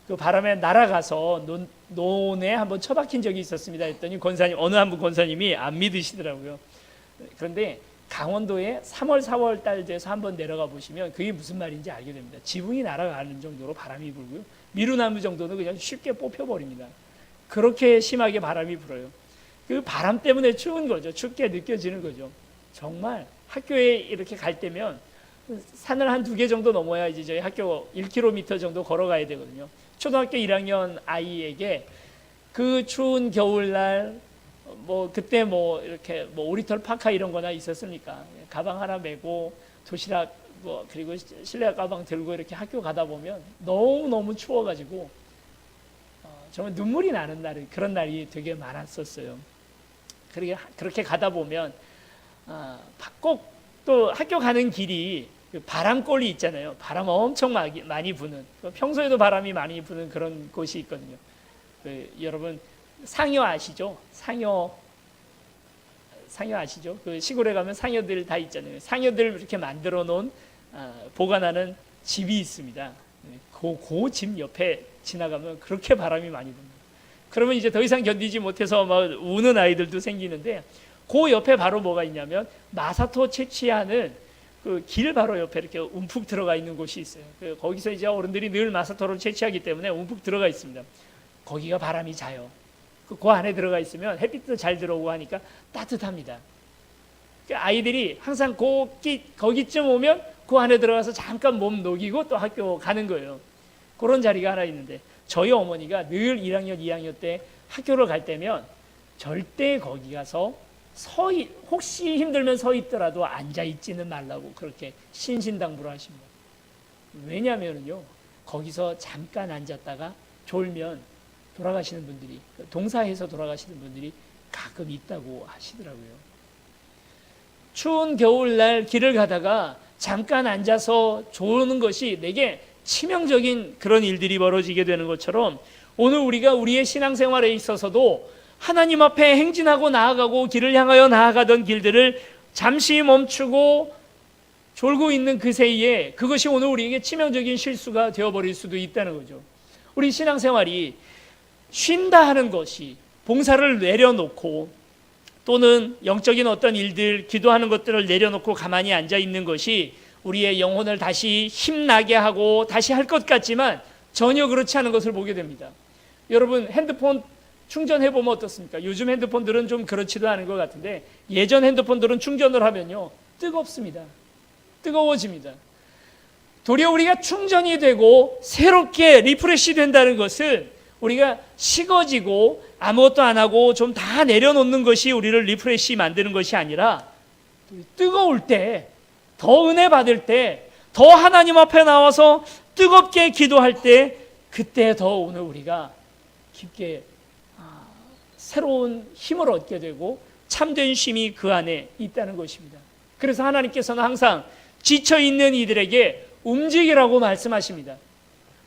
그 바람에 날아가서 논에 한번 처박힌 적이 있었습니다. 했더니 권사님, 어느 한 분 권사님이 안 믿으시더라고요. 그런데 강원도에 3월, 4월 달 돼서 한번 내려가 보시면 그게 무슨 말인지 알게 됩니다. 지붕이 날아가는 정도로 바람이 불고요. 미루나무 정도는 그냥 쉽게 뽑혀버립니다. 그렇게 심하게 바람이 불어요. 그 바람 때문에 추운 거죠. 춥게 느껴지는 거죠. 정말 학교에 이렇게 갈 때면 산을 한 2개 정도 넘어야 이제 저희 학교 1km 정도 걸어가야 되거든요. 초등학교 1학년 아이에게 그 추운 겨울날 뭐 그때 뭐 이렇게 뭐 오리털 파카 이런 거나 있었습니까? 가방 하나 메고 도시락 그리고 실내 가방 들고 이렇게 학교 가다 보면 너무 추워가지고 정말 눈물이 나는 그런 날이 되게 많았었어요. 그렇게 가다 보면 꼭 또 학교 가는 길이 바람골이 있잖아요. 바람 엄청 많이 부는, 평소에도 바람이 많이 부는 그런 곳이 있거든요. 여러분 상여 아시죠? 상여 아시죠? 그 시골에 가면 상여들 다 있잖아요. 상여들 이렇게 만들어 놓은 보관하는 집이 있습니다. 그 집 옆에 지나가면 그렇게 바람이 많이 붑니다. 그러면 이제 더 이상 견디지 못해서 막 우는 아이들도 생기는데, 그 옆에 바로 뭐가 있냐면 마사토 채취하는 그 길 바로 옆에 이렇게 움푹 들어가 있는 곳이 있어요. 거기서 이제 어른들이 늘 마사토를 채취하기 때문에 움푹 들어가 있습니다. 거기가 바람이 자요. 그 안에 들어가 있으면 햇빛도 잘 들어오고 하니까 따뜻합니다. 아이들이 항상 거기쯤 오면 그 안에 들어가서 잠깐 몸 녹이고 또 학교 가는 거예요. 그런 자리가 하나 있는데, 저희 어머니가 늘 1학년, 2학년 때 학교를 갈 때면 절대 거기 가서 혹시 힘들면 서 있더라도 앉아 있지는 말라고 그렇게 신신당부를 하십니다. 왜냐하면요, 거기서 잠깐 앉았다가 졸면 돌아가시는 분들이, 동사해서 돌아가시는 분들이 가끔 있다고 하시더라고요. 추운 겨울날 길을 가다가 잠깐 앉아서 조는 것이 내게 치명적인 그런 일들이 벌어지게 되는 것처럼, 오늘 우리가 우리의 신앙생활에 있어서도 하나님 앞에 행진하고 나아가고 길을 향하여 나아가던 길들을 잠시 멈추고 졸고 있는 그 사이에 그것이 오늘 우리에게 치명적인 실수가 되어버릴 수도 있다는 거죠. 우리 신앙생활이 쉰다 하는 것이, 봉사를 내려놓고 또는 영적인 어떤 일들, 기도하는 것들을 내려놓고 가만히 앉아 있는 것이 우리의 영혼을 다시 힘나게 하고 다시 할 것 같지만 전혀 그렇지 않은 것을 보게 됩니다. 여러분, 핸드폰 충전해보면 어떻습니까? 요즘 핸드폰들은 좀 그렇지도 않은 것 같은데, 예전 핸드폰들은 충전을 하면요, 뜨겁습니다. 뜨거워집니다. 도리어 우리가 충전이 되고 새롭게 리프레시 된다는 것은 우리가 식어지고 아무것도 안 하고 좀 다 내려놓는 것이 우리를 리프레시 만드는 것이 아니라, 뜨거울 때, 더 은혜 받을 때, 더 하나님 앞에 나와서 뜨겁게 기도할 때, 그때 더 오늘 우리가 깊게 새로운 힘을 얻게 되고 참된 쉼이 그 안에 있다는 것입니다. 그래서 하나님께서는 항상 지쳐있는 이들에게 움직이라고 말씀하십니다.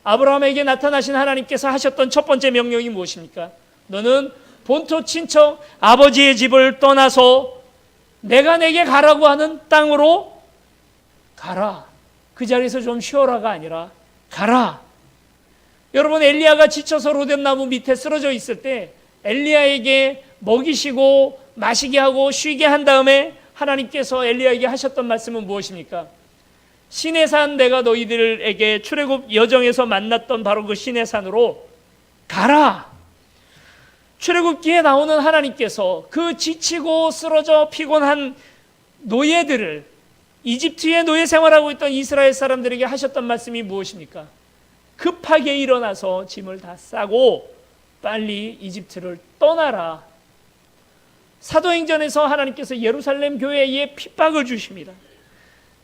아브라함에게 나타나신 하나님께서 하셨던 첫 번째 명령이 무엇입니까? 너는 본토 친척 아버지의 집을 떠나서 내가 내게 가라고 하는 땅으로 가라. 그 자리에서 좀 쉬어라가 아니라 가라. 여러분, 엘리야가 지쳐서 로뎀나무 밑에 쓰러져 있을 때 엘리야에게 먹이시고 마시게 하고 쉬게 한 다음에 하나님께서 엘리야에게 하셨던 말씀은 무엇입니까? 신의 산, 내가 너희들에게 출애굽 여정에서 만났던 바로 그 신의 산으로 가라. 출애굽기에 나오는 하나님께서 그 지치고 쓰러져 피곤한 노예들을, 이집트의 노예 생활하고 있던 이스라엘 사람들에게 하셨던 말씀이 무엇입니까? 급하게 일어나서 짐을 다 싸고 빨리 이집트를 떠나라. 사도행전에서 하나님께서 예루살렘 교회에 핍박을 주십니다.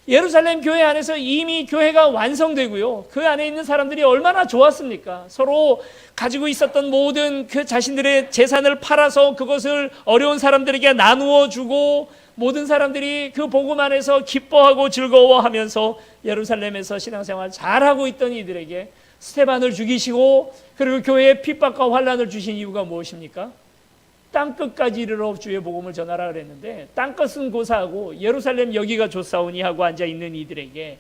예루살렘 교회 안에서 이미 교회가 완성되고요, 그 안에 있는 사람들이 얼마나 좋았습니까? 서로 가지고 있었던 모든 그 자신들의 재산을 팔아서 그것을 어려운 사람들에게 나누어 주고, 모든 사람들이 그 복음 안에서 기뻐하고 즐거워하면서 예루살렘에서 신앙생활 잘하고 있던 이들에게 스데반을 죽이시고, 그리고 교회에 핍박과 환난을 주신 이유가 무엇입니까? 땅끝까지 이르러 주의 복음을 전하라 그랬는데, 땅끝은 고사하고 예루살렘 여기가 좋사오니 하고 앉아있는 이들에게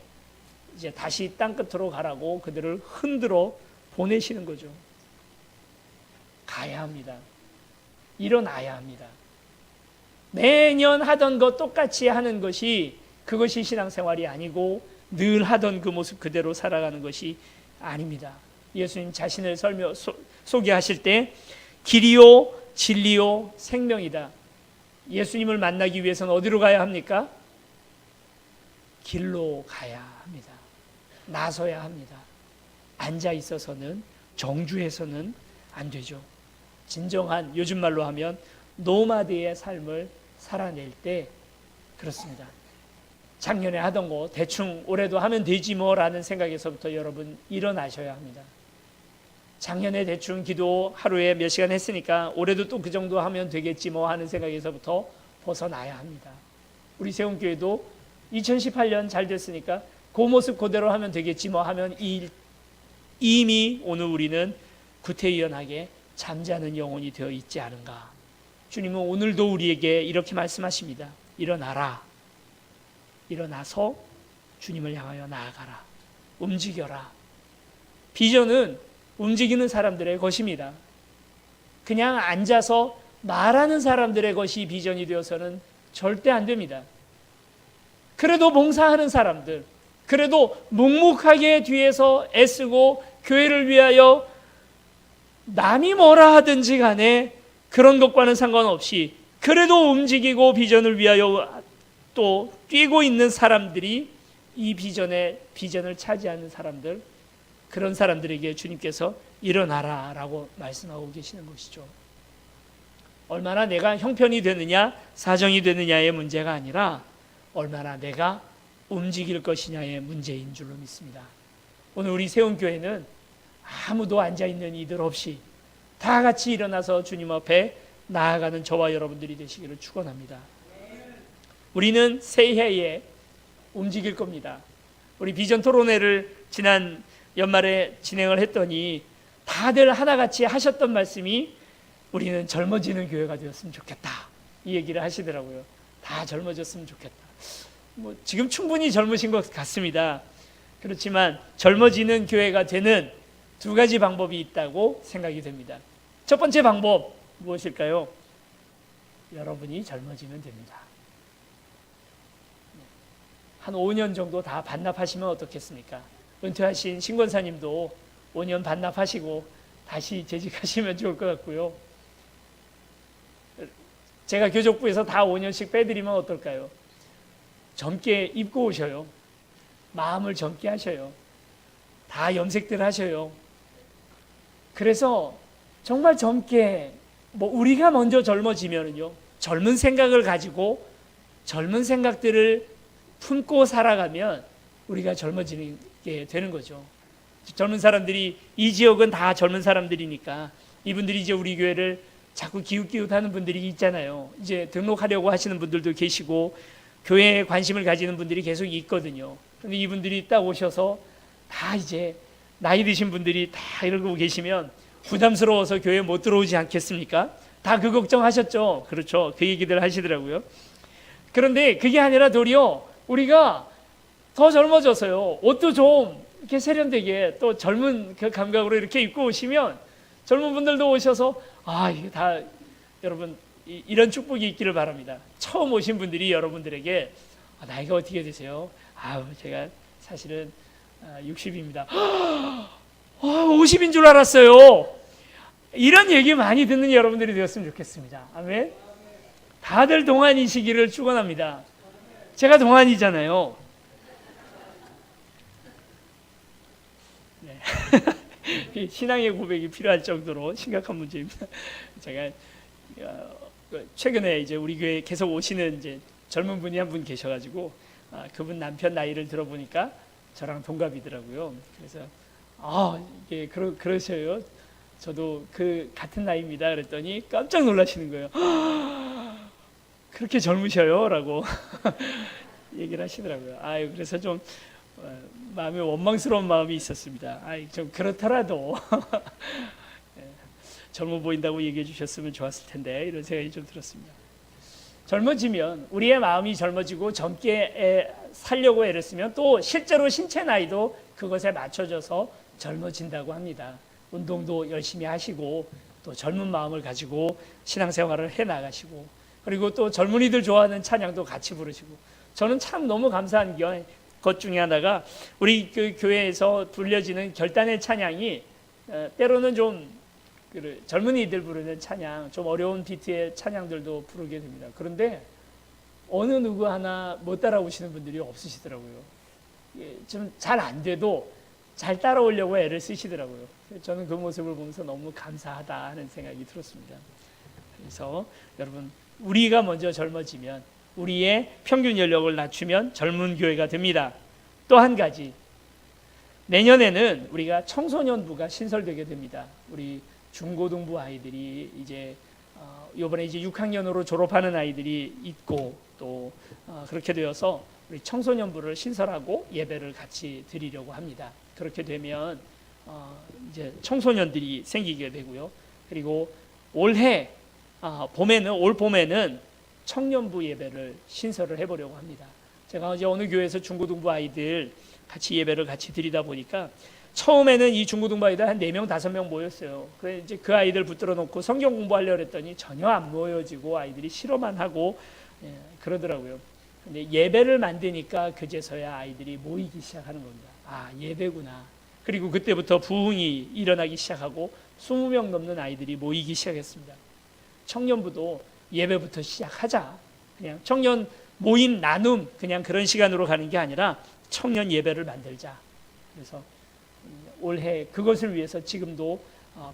이제 다시 땅끝으로 가라고 그들을 흔들어 보내시는 거죠. 가야 합니다. 일어나야 합니다. 매년 하던 것 똑같이 하는 것이, 그것이 신앙생활이 아니고 늘 하던 그 모습 그대로 살아가는 것이 아닙니다. 예수님 자신을 소개하실 때 길이요 진리요 생명이다. 예수님을 만나기 위해서는 어디로 가야 합니까? 길로 가야 합니다. 나서야 합니다. 앉아 있어서는, 정주해서는 안 되죠. 진정한, 요즘 말로 하면 노마드의 삶을 살아낼 때 그렇습니다. 작년에 하던 거 대충 올해도 하면 되지 뭐라는 생각에서부터 여러분 일어나셔야 합니다. 작년에 대충 기도 하루에 몇 시간 했으니까 올해도 또 그 정도 하면 되겠지 뭐 하는 생각에서부터 벗어나야 합니다. 우리 세운교회도 2018년 잘 됐으니까 그 모습 그대로 하면 되겠지 뭐 하면 이미 오늘 우리는 구태의연하게 잠자는 영혼이 되어 있지 않은가. 주님은 오늘도 우리에게 이렇게 말씀하십니다. 일어나라. 일어나서 주님을 향하여 나아가라. 움직여라. 비전은 움직이는 사람들의 것입니다. 그냥 앉아서 말하는 사람들의 것이 비전이 되어서는 절대 안 됩니다. 그래도 봉사하는 사람들, 그래도 묵묵하게 뒤에서 애쓰고 교회를 위하여 남이 뭐라 하든지 간에 그런 것과는 상관없이 그래도 움직이고 비전을 위하여 또 뛰고 있는 사람들이 이 비전을 차지하는 사람들, 그런 사람들에게 주님께서 일어나라 라고 말씀하고 계시는 것이죠. 얼마나 내가 형편이 되느냐 사정이 되느냐의 문제가 아니라 얼마나 내가 움직일 것이냐의 문제인 줄로 믿습니다. 오늘 우리 세운교회는 아무도 앉아있는 이들 없이 다 같이 일어나서 주님 앞에 나아가는 저와 여러분들이 되시기를 축원합니다. 우리는 새해에 움직일 겁니다. 우리 비전 토론회를 지난 연말에 진행을 했더니 다들 하나같이 하셨던 말씀이 우리는 젊어지는 교회가 되었으면 좋겠다. 이 얘기를 하시더라고요. 다 젊어졌으면 좋겠다. 뭐 지금 충분히 젊으신 것 같습니다. 그렇지만 젊어지는 교회가 되는 두 가지 방법이 있다고 생각이 됩니다. 첫 번째 방법 무엇일까요? 여러분이 젊어지면 됩니다. 한 5년 정도 다 반납하시면 어떻겠습니까? 은퇴하신 신권사님도 5년 반납하시고 다시 재직하시면 좋을 것 같고요. 제가 교족부에서 다 5년씩 빼드리면 어떨까요? 젊게 입고 오셔요. 마음을 젊게 하셔요. 다 염색들 하셔요. 그래서 정말 젊게, 우리가 먼저 젊어지면은요, 젊은 생각을 가지고 젊은 생각들을 품고 살아가면 우리가 젊어지는 게 되는 거죠. 젊은 사람들이, 이 지역은 다 젊은 사람들이니까 이분들이 이제 우리 교회를 자꾸 기웃기웃하는 분들이 있잖아요. 이제 등록하려고 하시는 분들도 계시고 교회에 관심을 가지는 분들이 계속 있거든요. 그런데 이분들이 딱 오셔서 다 이제 나이 드신 분들이 다 이러고 계시면 부담스러워서 교회에 못 들어오지 않겠습니까? 다 그 걱정하셨죠? 그렇죠. 그 얘기들 하시더라고요. 그런데 그게 아니라 도리어 우리가 더 젊어져서요, 옷도 좀 이렇게 세련되게 또 젊은 그 감각으로 이렇게 입고 오시면 젊은 분들도 오셔서 이게 다 여러분 이런 축복이 있기를 바랍니다. 처음 오신 분들이 여러분들에게 나이가 어떻게 되세요? 제가 사실은 60입니다. 50인 줄 알았어요. 이런 얘기 많이 듣는 여러분들이 되었으면 좋겠습니다. 아멘. 다들 동안이시기를 축원합니다. 제가 동안이잖아요. 네. 신앙의 고백이 필요할 정도로 심각한 문제입니다. 제가 최근에 이제 우리 교회 계속 오시는 이제 젊은 분이 한 분 계셔가지고 그분 남편 나이를 들어보니까 저랑 동갑이더라고요. 그래서 이게 그러셔요. 저도 그 같은 나이입니다. 그랬더니 깜짝 놀라시는 거예요. 그렇게 젊으셔요? 라고 얘기를 하시더라고요. 그래서 좀 마음에 원망스러운 마음이 있었습니다. 좀 그렇더라도 젊어 보인다고 얘기해 주셨으면 좋았을 텐데 이런 생각이 좀 들었습니다. 젊어지면 우리의 마음이 젊어지고 젊게 살려고 애를 쓰면 또 실제로 신체 나이도 그것에 맞춰져서 젊어진다고 합니다. 운동도 열심히 하시고 또 젊은 마음을 가지고 신앙생활을 해나가시고 그리고 또 젊은이들 좋아하는 찬양도 같이 부르시고 저는 참 너무 감사한 것 중에 하나가 우리 그 교회에서 불려지는 결단의 찬양이 때로는 좀 젊은이들 부르는 찬양, 좀 어려운 비트의 찬양들도 부르게 됩니다. 그런데 어느 누구 하나 못 따라오시는 분들이 없으시더라고요. 좀 잘 안 돼도 잘 따라오려고 애를 쓰시더라고요. 저는 그 모습을 보면서 너무 감사하다 하는 생각이 들었습니다. 그래서 여러분, 우리가 먼저 젊어지면 우리의 평균 연령을 낮추면 젊은 교회가 됩니다. 또 한 가지, 내년에는 우리가 청소년부가 신설되게 됩니다. 우리 중고등부 아이들이 이제 이번에 이제 6학년으로 졸업하는 아이들이 있고 또 그렇게 되어서 우리 청소년부를 신설하고 예배를 같이 드리려고 합니다. 그렇게 되면 이제 청소년들이 생기게 되고요. 그리고 올해 올 봄에는 청년부 예배를 신설을 해보려고 합니다. 제가 이제 어느 교회에서 중고등부 아이들 같이 예배를 같이 드리다 보니까 처음에는 이 중고등부 아이들 한 4명, 5명 모였어요. 그래 이제 그 아이들 붙들어 놓고 성경 공부하려고 했더니 전혀 안 모여지고 아이들이 싫어만 하고 그러더라고요. 근데 예배를 만드니까 그제서야 아이들이 모이기 시작하는 겁니다. 예배구나. 그리고 그때부터 부흥이 일어나기 시작하고 20명 넘는 아이들이 모이기 시작했습니다. 청년부도 예배부터 시작하자. 그냥 청년 모임 나눔 그냥 그런 시간으로 가는 게 아니라 청년 예배를 만들자. 그래서 올해 그것을 위해서 지금도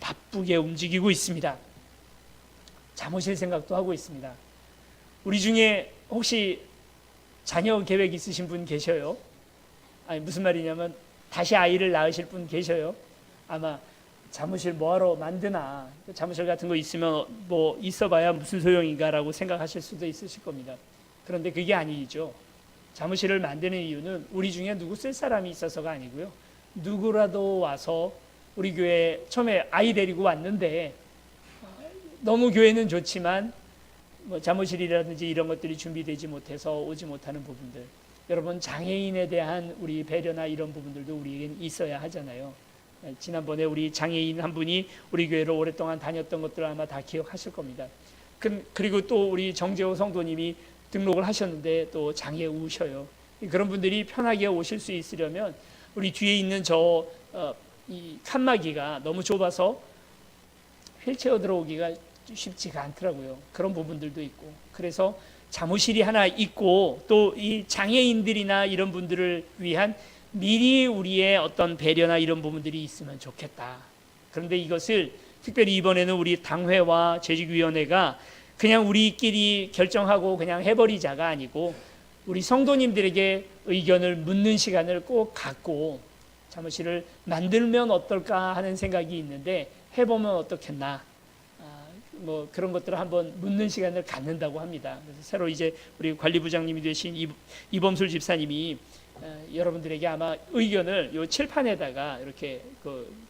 바쁘게 움직이고 있습니다. 잠오실 생각도 하고 있습니다. 우리 중에 혹시 자녀 계획 있으신 분 계셔요? 무슨 말이냐면 다시 아이를 낳으실 분 계셔요? 아마 사무실 뭐하러 만드나, 사무실 같은 거 있으면 뭐 있어봐야 무슨 소용인가라고 생각하실 수도 있으실 겁니다. 그런데 그게 아니죠. 사무실을 만드는 이유는 우리 중에 누구 쓸 사람이 있어서가 아니고요. 누구라도 와서 우리 교회 처음에 아이 데리고 왔는데 너무 교회는 좋지만 뭐 사무실이라든지 이런 것들이 준비되지 못해서 오지 못하는 부분들, 여러분 장애인에 대한 우리 배려나 이런 부분들도 우리에겐 있어야 하잖아요. 지난번에 우리 장애인 한 분이 우리 교회를 오랫동안 다녔던 것들 아마 다 기억하실 겁니다. 그리고 또 우리 정재호 성도님이 등록을 하셨는데 또 장애 우셔요. 그런 분들이 편하게 오실 수 있으려면 우리 뒤에 있는 이 칸막이가 너무 좁아서 휠체어 들어오기가 쉽지가 않더라고요. 그런 부분들도 있고, 그래서 사무실이 하나 있고 또 이 장애인들이나 이런 분들을 위한 미리 우리의 어떤 배려나 이런 부분들이 있으면 좋겠다. 그런데 이것을 특별히 이번에는 우리 당회와 재직위원회가 그냥 우리끼리 결정하고 그냥 해버리자가 아니고 우리 성도님들에게 의견을 묻는 시간을 꼭 갖고 사무실을 만들면 어떨까 하는 생각이 있는데 해보면 어떻겠나, 뭐 그런 것들을 한번 묻는 시간을 갖는다고 합니다. 그래서 새로 이제 우리 관리부장님이 되신 이범술 집사님이 여러분들에게 아마 의견을 요 칠판에다가 이렇게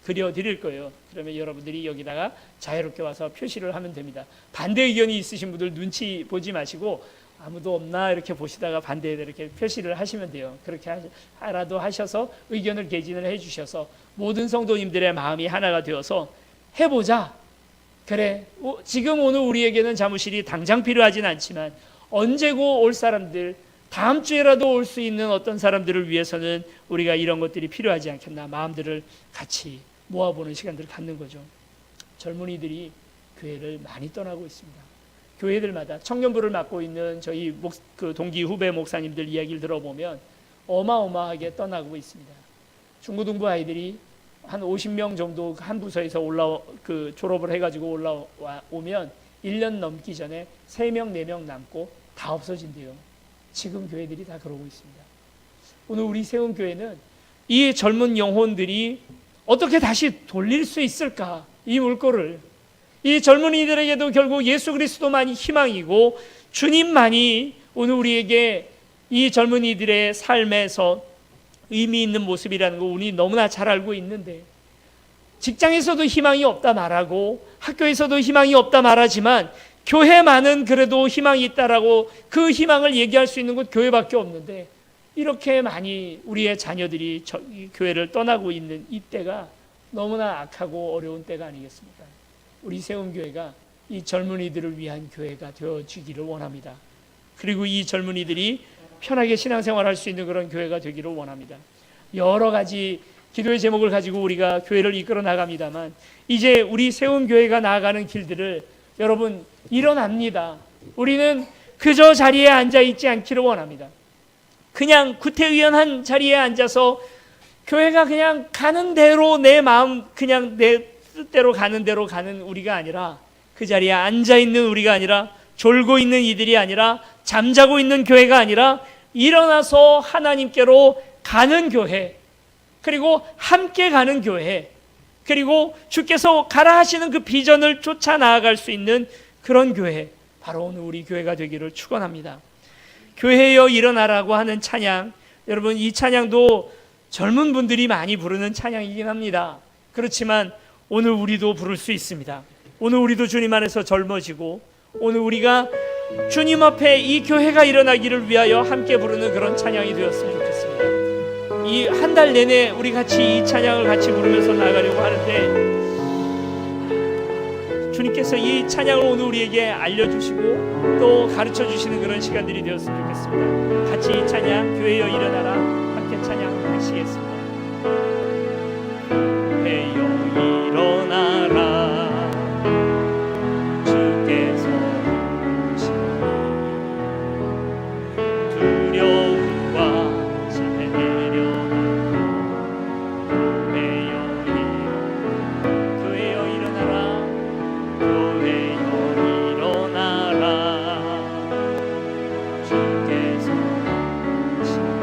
그려 드릴 거예요. 그러면 여러분들이 여기다가 자유롭게 와서 표시를 하면 됩니다. 반대 의견이 있으신 분들 눈치 보지 마시고 아무도 없나 이렇게 보시다가 반대에 이렇게 표시를 하시면 돼요. 그렇게 하라도 하셔서 의견을 개진을 해주셔서 모든 성도님들의 마음이 하나가 되어서 해보자. 그래, 지금 오늘 우리에게는 사무실이 당장 필요하진 않지만 언제고 올 사람들, 다음 주에라도 올 수 있는 어떤 사람들을 위해서는 우리가 이런 것들이 필요하지 않겠나, 마음들을 같이 모아보는 시간들을 갖는 거죠. 젊은이들이 교회를 많이 떠나고 있습니다. 교회들마다 청년부를 맡고 있는 저희 동기 후배 목사님들 이야기를 들어보면 어마어마하게 떠나고 있습니다. 중고등부 아이들이 한 50명 정도 한 부서에서 졸업을 해가지고 올라오면 1년 넘기 전에 3명, 4명 남고 다 없어진대요. 지금 교회들이 다 그러고 있습니다. 오늘 우리 세움교회는 이 젊은 영혼들이 어떻게 다시 돌릴 수 있을까? 이 물꼬를. 이 젊은이들에게도 결국 예수 그리스도만이 희망이고 주님만이 오늘 우리에게 이 젊은이들의 삶에서 의미 있는 모습이라는 거 우리 너무나 잘 알고 있는데, 직장에서도 희망이 없다 말하고 학교에서도 희망이 없다 말하지만 교회만은 그래도 희망이 있다라고 그 희망을 얘기할 수 있는 곳 교회밖에 없는데, 이렇게 많이 우리의 자녀들이 교회를 떠나고 있는 이때가 너무나 악하고 어려운 때가 아니겠습니까? 우리 세움교회가 이 젊은이들을 위한 교회가 되어지기를 원합니다. 그리고 이 젊은이들이 편하게 신앙생활할 수 있는 그런 교회가 되기를 원합니다. 여러 가지 기도의 제목을 가지고 우리가 교회를 이끌어 나갑니다만, 이제 우리 세움교회가 나아가는 길들을 여러분 일어납니다. 우리는 그저 자리에 앉아 있지 않기를 원합니다. 그냥 구태의연한 자리에 앉아서 교회가 그냥 가는 대로 내 마음 그냥 내 뜻대로 가는 대로 가는 우리가 아니라, 그 자리에 앉아 있는 우리가 아니라 졸고 있는 이들이 아니라, 잠자고 있는 교회가 아니라 일어나서 하나님께로 가는 교회, 그리고 함께 가는 교회, 그리고 주께서 가라 하시는 그 비전을 쫓아 나아갈 수 있는 그런 교회, 바로 오늘 우리 교회가 되기를 축원합니다. 교회여 일어나라고 하는 찬양, 여러분 이 찬양도 젊은 분들이 많이 부르는 찬양이긴 합니다. 그렇지만 오늘 우리도 부를 수 있습니다. 오늘 우리도 주님 안에서 젊어지고, 오늘 우리가 주님 앞에 이 교회가 일어나기를 위하여 함께 부르는 그런 찬양이 되었으면 좋겠습니다. 이 한 달 내내 우리 같이 이 찬양을 같이 부르면서 나가려고 하는데, 주님께서 이 찬양을 오늘 우리에게 알려주시고 또 가르쳐주시는 그런 시간들이 되었으면 좋겠습니다. 같이 이 찬양, 교회여 일어나라, 함께 찬양하시겠습니다. 교회여 일어나라, 주께서 오시니 두려움과 실패 내려놓고, 교회여 일어나라, 교회여 일어나라, 주께서 오시니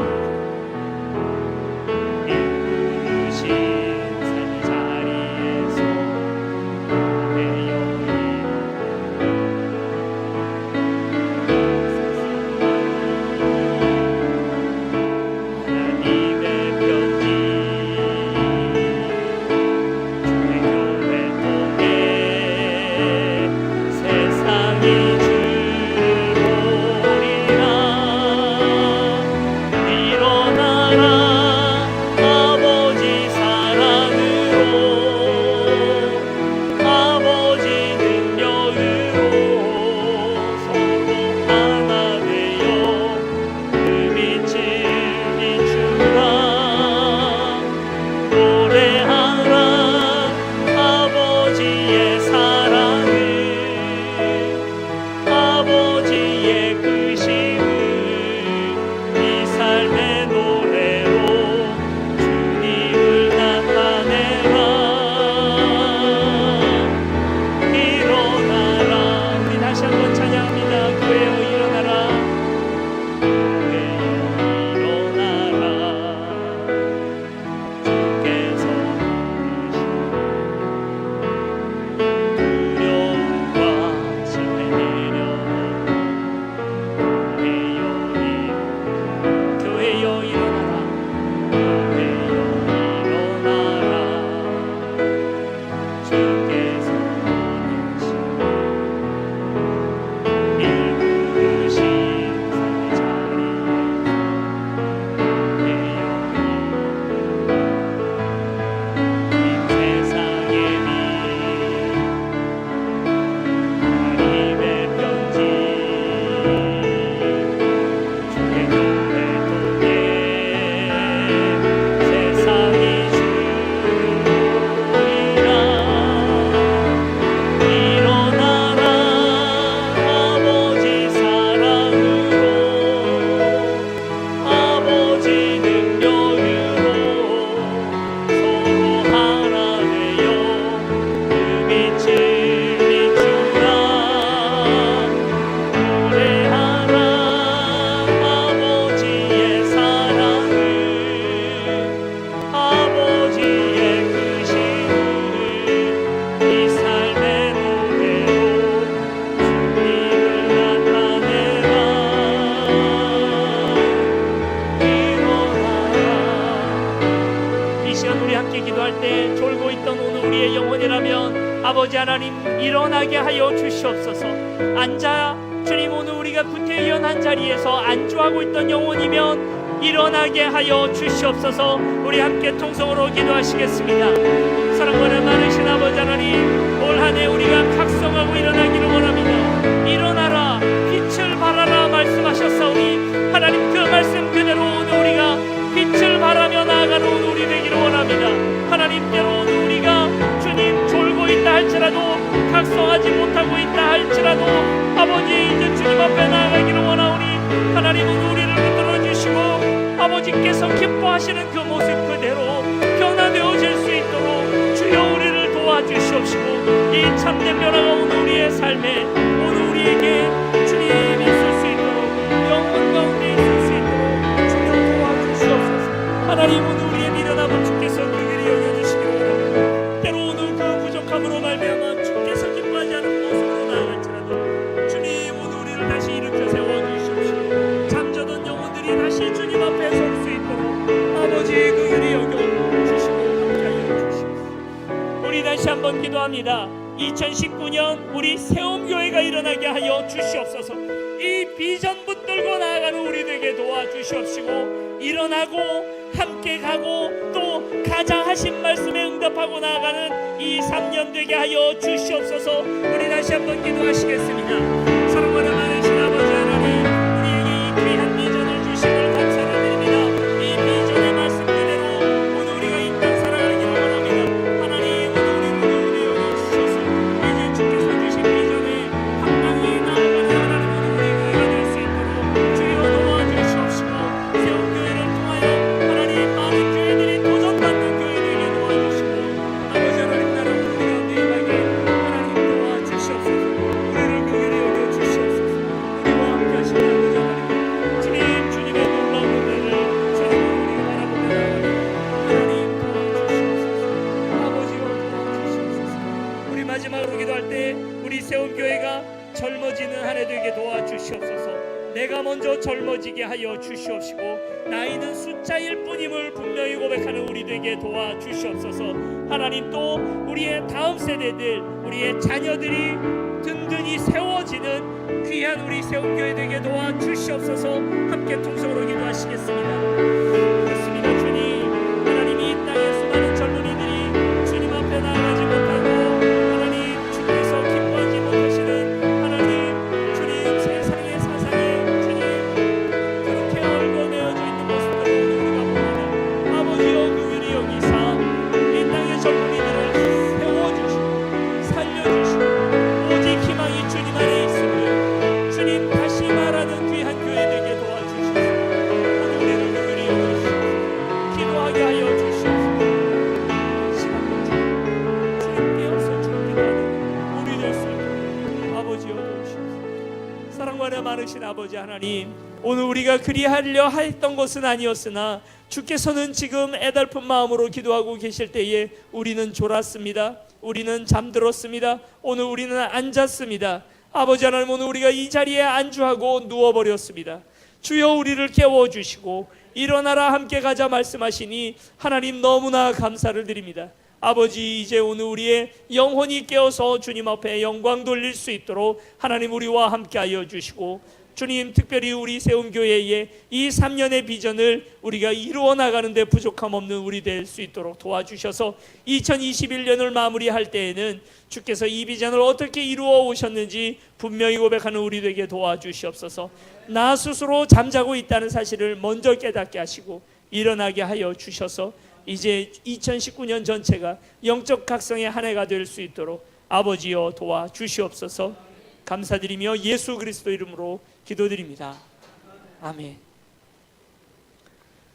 일부르신 삶의 자리에서 교회여 하나님의 편지, 주의 교회 통해 세상이 주를 보리라. 일어나라, 아버지 사랑으로, 아버지 능력으로 서로 하나 되어 그 빛을 비추라. 노래하라 아버지의 사랑을, 아버지의 크심을 이 삶의 노래로 주님을 나타내라. 일어나라, 우리 다시 한번 찬양합니다. 교회여 일어나라, 교회여 일어나라, 주께서 두려움과 실패 내려놓고, 교회여 일어나라, 교회여 일어나라, 주께서 오시니 일부르신 삶의 자리에 이 세상의 빛, 하나님의 편지, 주의 교회 통해 세상이 주를 보리라. 일어나라, 아버지 사랑으로, 아버지 능력으로 서로 하나 되어 그 빛을 비추라. 노래하라 아버지의 사랑을, 아버지의 크심을 이 삶의 노래로 주님을 나타내라. 일어나라. 이 시간 우리 함께 기도할 때 졸고 있던 오늘 우리의 영혼이라면 아버지 하나님 일어나게 하여 주시옵소서. 앉아 주님, 오늘 우리가 구태의연한 자리에서 안주하고 있던 영혼이면 일어나게 하여 주시옵소서. 우리 함께 통성으로 기도하시겠습니다. 사랑과는 많으신 아버지 하나님, 올 한 해 우리가 각성하고 일어나기를 원합니다. 일어나라, 빛을 발하라 말씀하셨사오니 하나님 그 말씀 그대로 오늘 우리가 빛을 발하며 나아가는 오늘 우리 되기를 원합니다. 하나님께로 오늘 우리가 주님 졸고 있다 할지라도, 각성하지 못하고 있다 할지라도 아버지 이제 주님 앞에 나아가기를 원하오니 하나님 오늘 우리를 붙들어 주시고 아버지께서 기뻐하시는 그 모습 그대로 변화되어질 수 있도록 주여 우리를 도와주시옵시고, 이 참된 변화가 오늘 우리의 삶에, 오늘 우리에게 영혼 가운데 있을 수 있도록 주여 도와주시옵소서. 하나님, 오늘 우리의 미련함을 주께서 긍휼히 여겨주시기를 원합니다. 때로 오늘 그 부족함으로 말미암아 주께서 기뻐하지 않은 모습으로 나아갈지라도 주님, 오늘 우리를 다시 일으켜 세워주시옵시고 잠자던 영혼들이 다시 주님 앞에 설 수 있도록 아버지 긍휼히 여겨주시고 함께하여 주시옵소서. 우리 다시 한번 기도합니다. 2019년 우리 세움교회가 일어나게 하여 주시옵소서. 이 비전 붙들고 나아가는 우리들에게 도와주시옵시고 일어나고 함께 가고 또 가자 하신 말씀에 응답하고 나아가는 이 3년 되게 하여 주시옵소서. 우리 다시 한번 기도하시겠습니다. 사랑하는 많으신 아버지 하나님, 우리에게 이 귀한 비전을 주심을 감사를 드립니다. 이 비전의 말씀 그대로 오늘 우리가 이 땅 살아가기를 원합니다. 하나님, 오늘 우리를 은혜 여겨주셔서 이제 주께서 주신 비전에 합당히 나아가는 하나님, 오늘 우리가 될 수 있도록 주여 도와주시옵시고 세움교회를 통하여 하나님 많은 교회들이 도전받는 교회들에게 도와주시고 아버지 하나님, 나라 우리 가운데 임하게 하나님 도와주시옵소서. 우리를 긍휼히 여겨주시옵소서. 우리와 함께 하시는 아버지 하나님, 주님의 놀라운 은혜를 주님으로 우리가 바라보며 나아가는 하나님 도와주시옵소서. 아버지여 도와주시옵소서. 우리 마지막으로 기도할 때 우리 세움교회가 젊어지는 한 해 되게 도와주시옵소서. 내가 먼저 젊어지게 하여 주시옵시고 나이는 숫자일 뿐임을 분명히 고백하는 우리들에게 도와주시옵소서. 하나님, 또 우리의 다음 세대들, 우리의 자녀들이 든든히 세워지는 귀한 우리 세움교회 되게 도와주시옵소서. 함께 통성으로 기도하시겠습니다. 그렇습니다. 주님, 하나님이 이 땅에 수많은 젊은이들이 주님 앞에 나아가지 못하고 하나님 주께서 기뻐하지 못하시는 하나님, 주님 세상의 사상에 주님 그렇게 얽어내어져 있는 모습들을 우리가 봅니다. 아버지여 긍휼히 여기사 이 땅의 젊은이들을 세워주시고 살려주시고 오직 희망이 주님 안에 있음을 주님 다시 말하는 귀한 교회 되게 도와주시옵소서. 오늘 우리를 긍휼히 여기시옵소서. 기도하게 하여 주시옵소서. 시간 주님 깨어서 주님 기도하는 우리 될 수 있도록 아버지여 도우시옵소서. 사랑과 많으신 아버지 하나님, 오늘 우리가 그리하려 했던 것은 아니었으나 주께서는 지금 애달픈 마음으로 기도하고 계실 때에 우리는 졸았습니다. 우리는 잠들었습니다. 오늘 우리는 앉았습니다. 아버지 하나님, 오늘 우리가 이 자리에 안주하고 누워버렸습니다. 주여 우리를 깨워주시고 일어나라 함께 가자 말씀하시니 하나님 너무나 감사를 드립니다. 아버지, 이제 오늘 우리의 영혼이 깨어서 주님 앞에 영광 돌릴 수 있도록 하나님 우리와 함께하여 주시고 주님, 특별히 우리 세움교회의 이 3년의 비전을 우리가 이루어 나가는데 부족함 없는 우리 될 수 있도록 도와주셔서 2021년을 마무리할 때에는 주께서 이 비전을 어떻게 이루어 오셨는지 분명히 고백하는 우리에게 도와주시옵소서. 나 스스로 잠자고 있다는 사실을 먼저 깨닫게 하시고 일어나게 하여 주셔서 이제 2019년 전체가 영적 각성의 한 해가 될 수 있도록 아버지여 도와주시옵소서. 감사드리며 예수 그리스도 이름으로 기도드립니다. 아멘.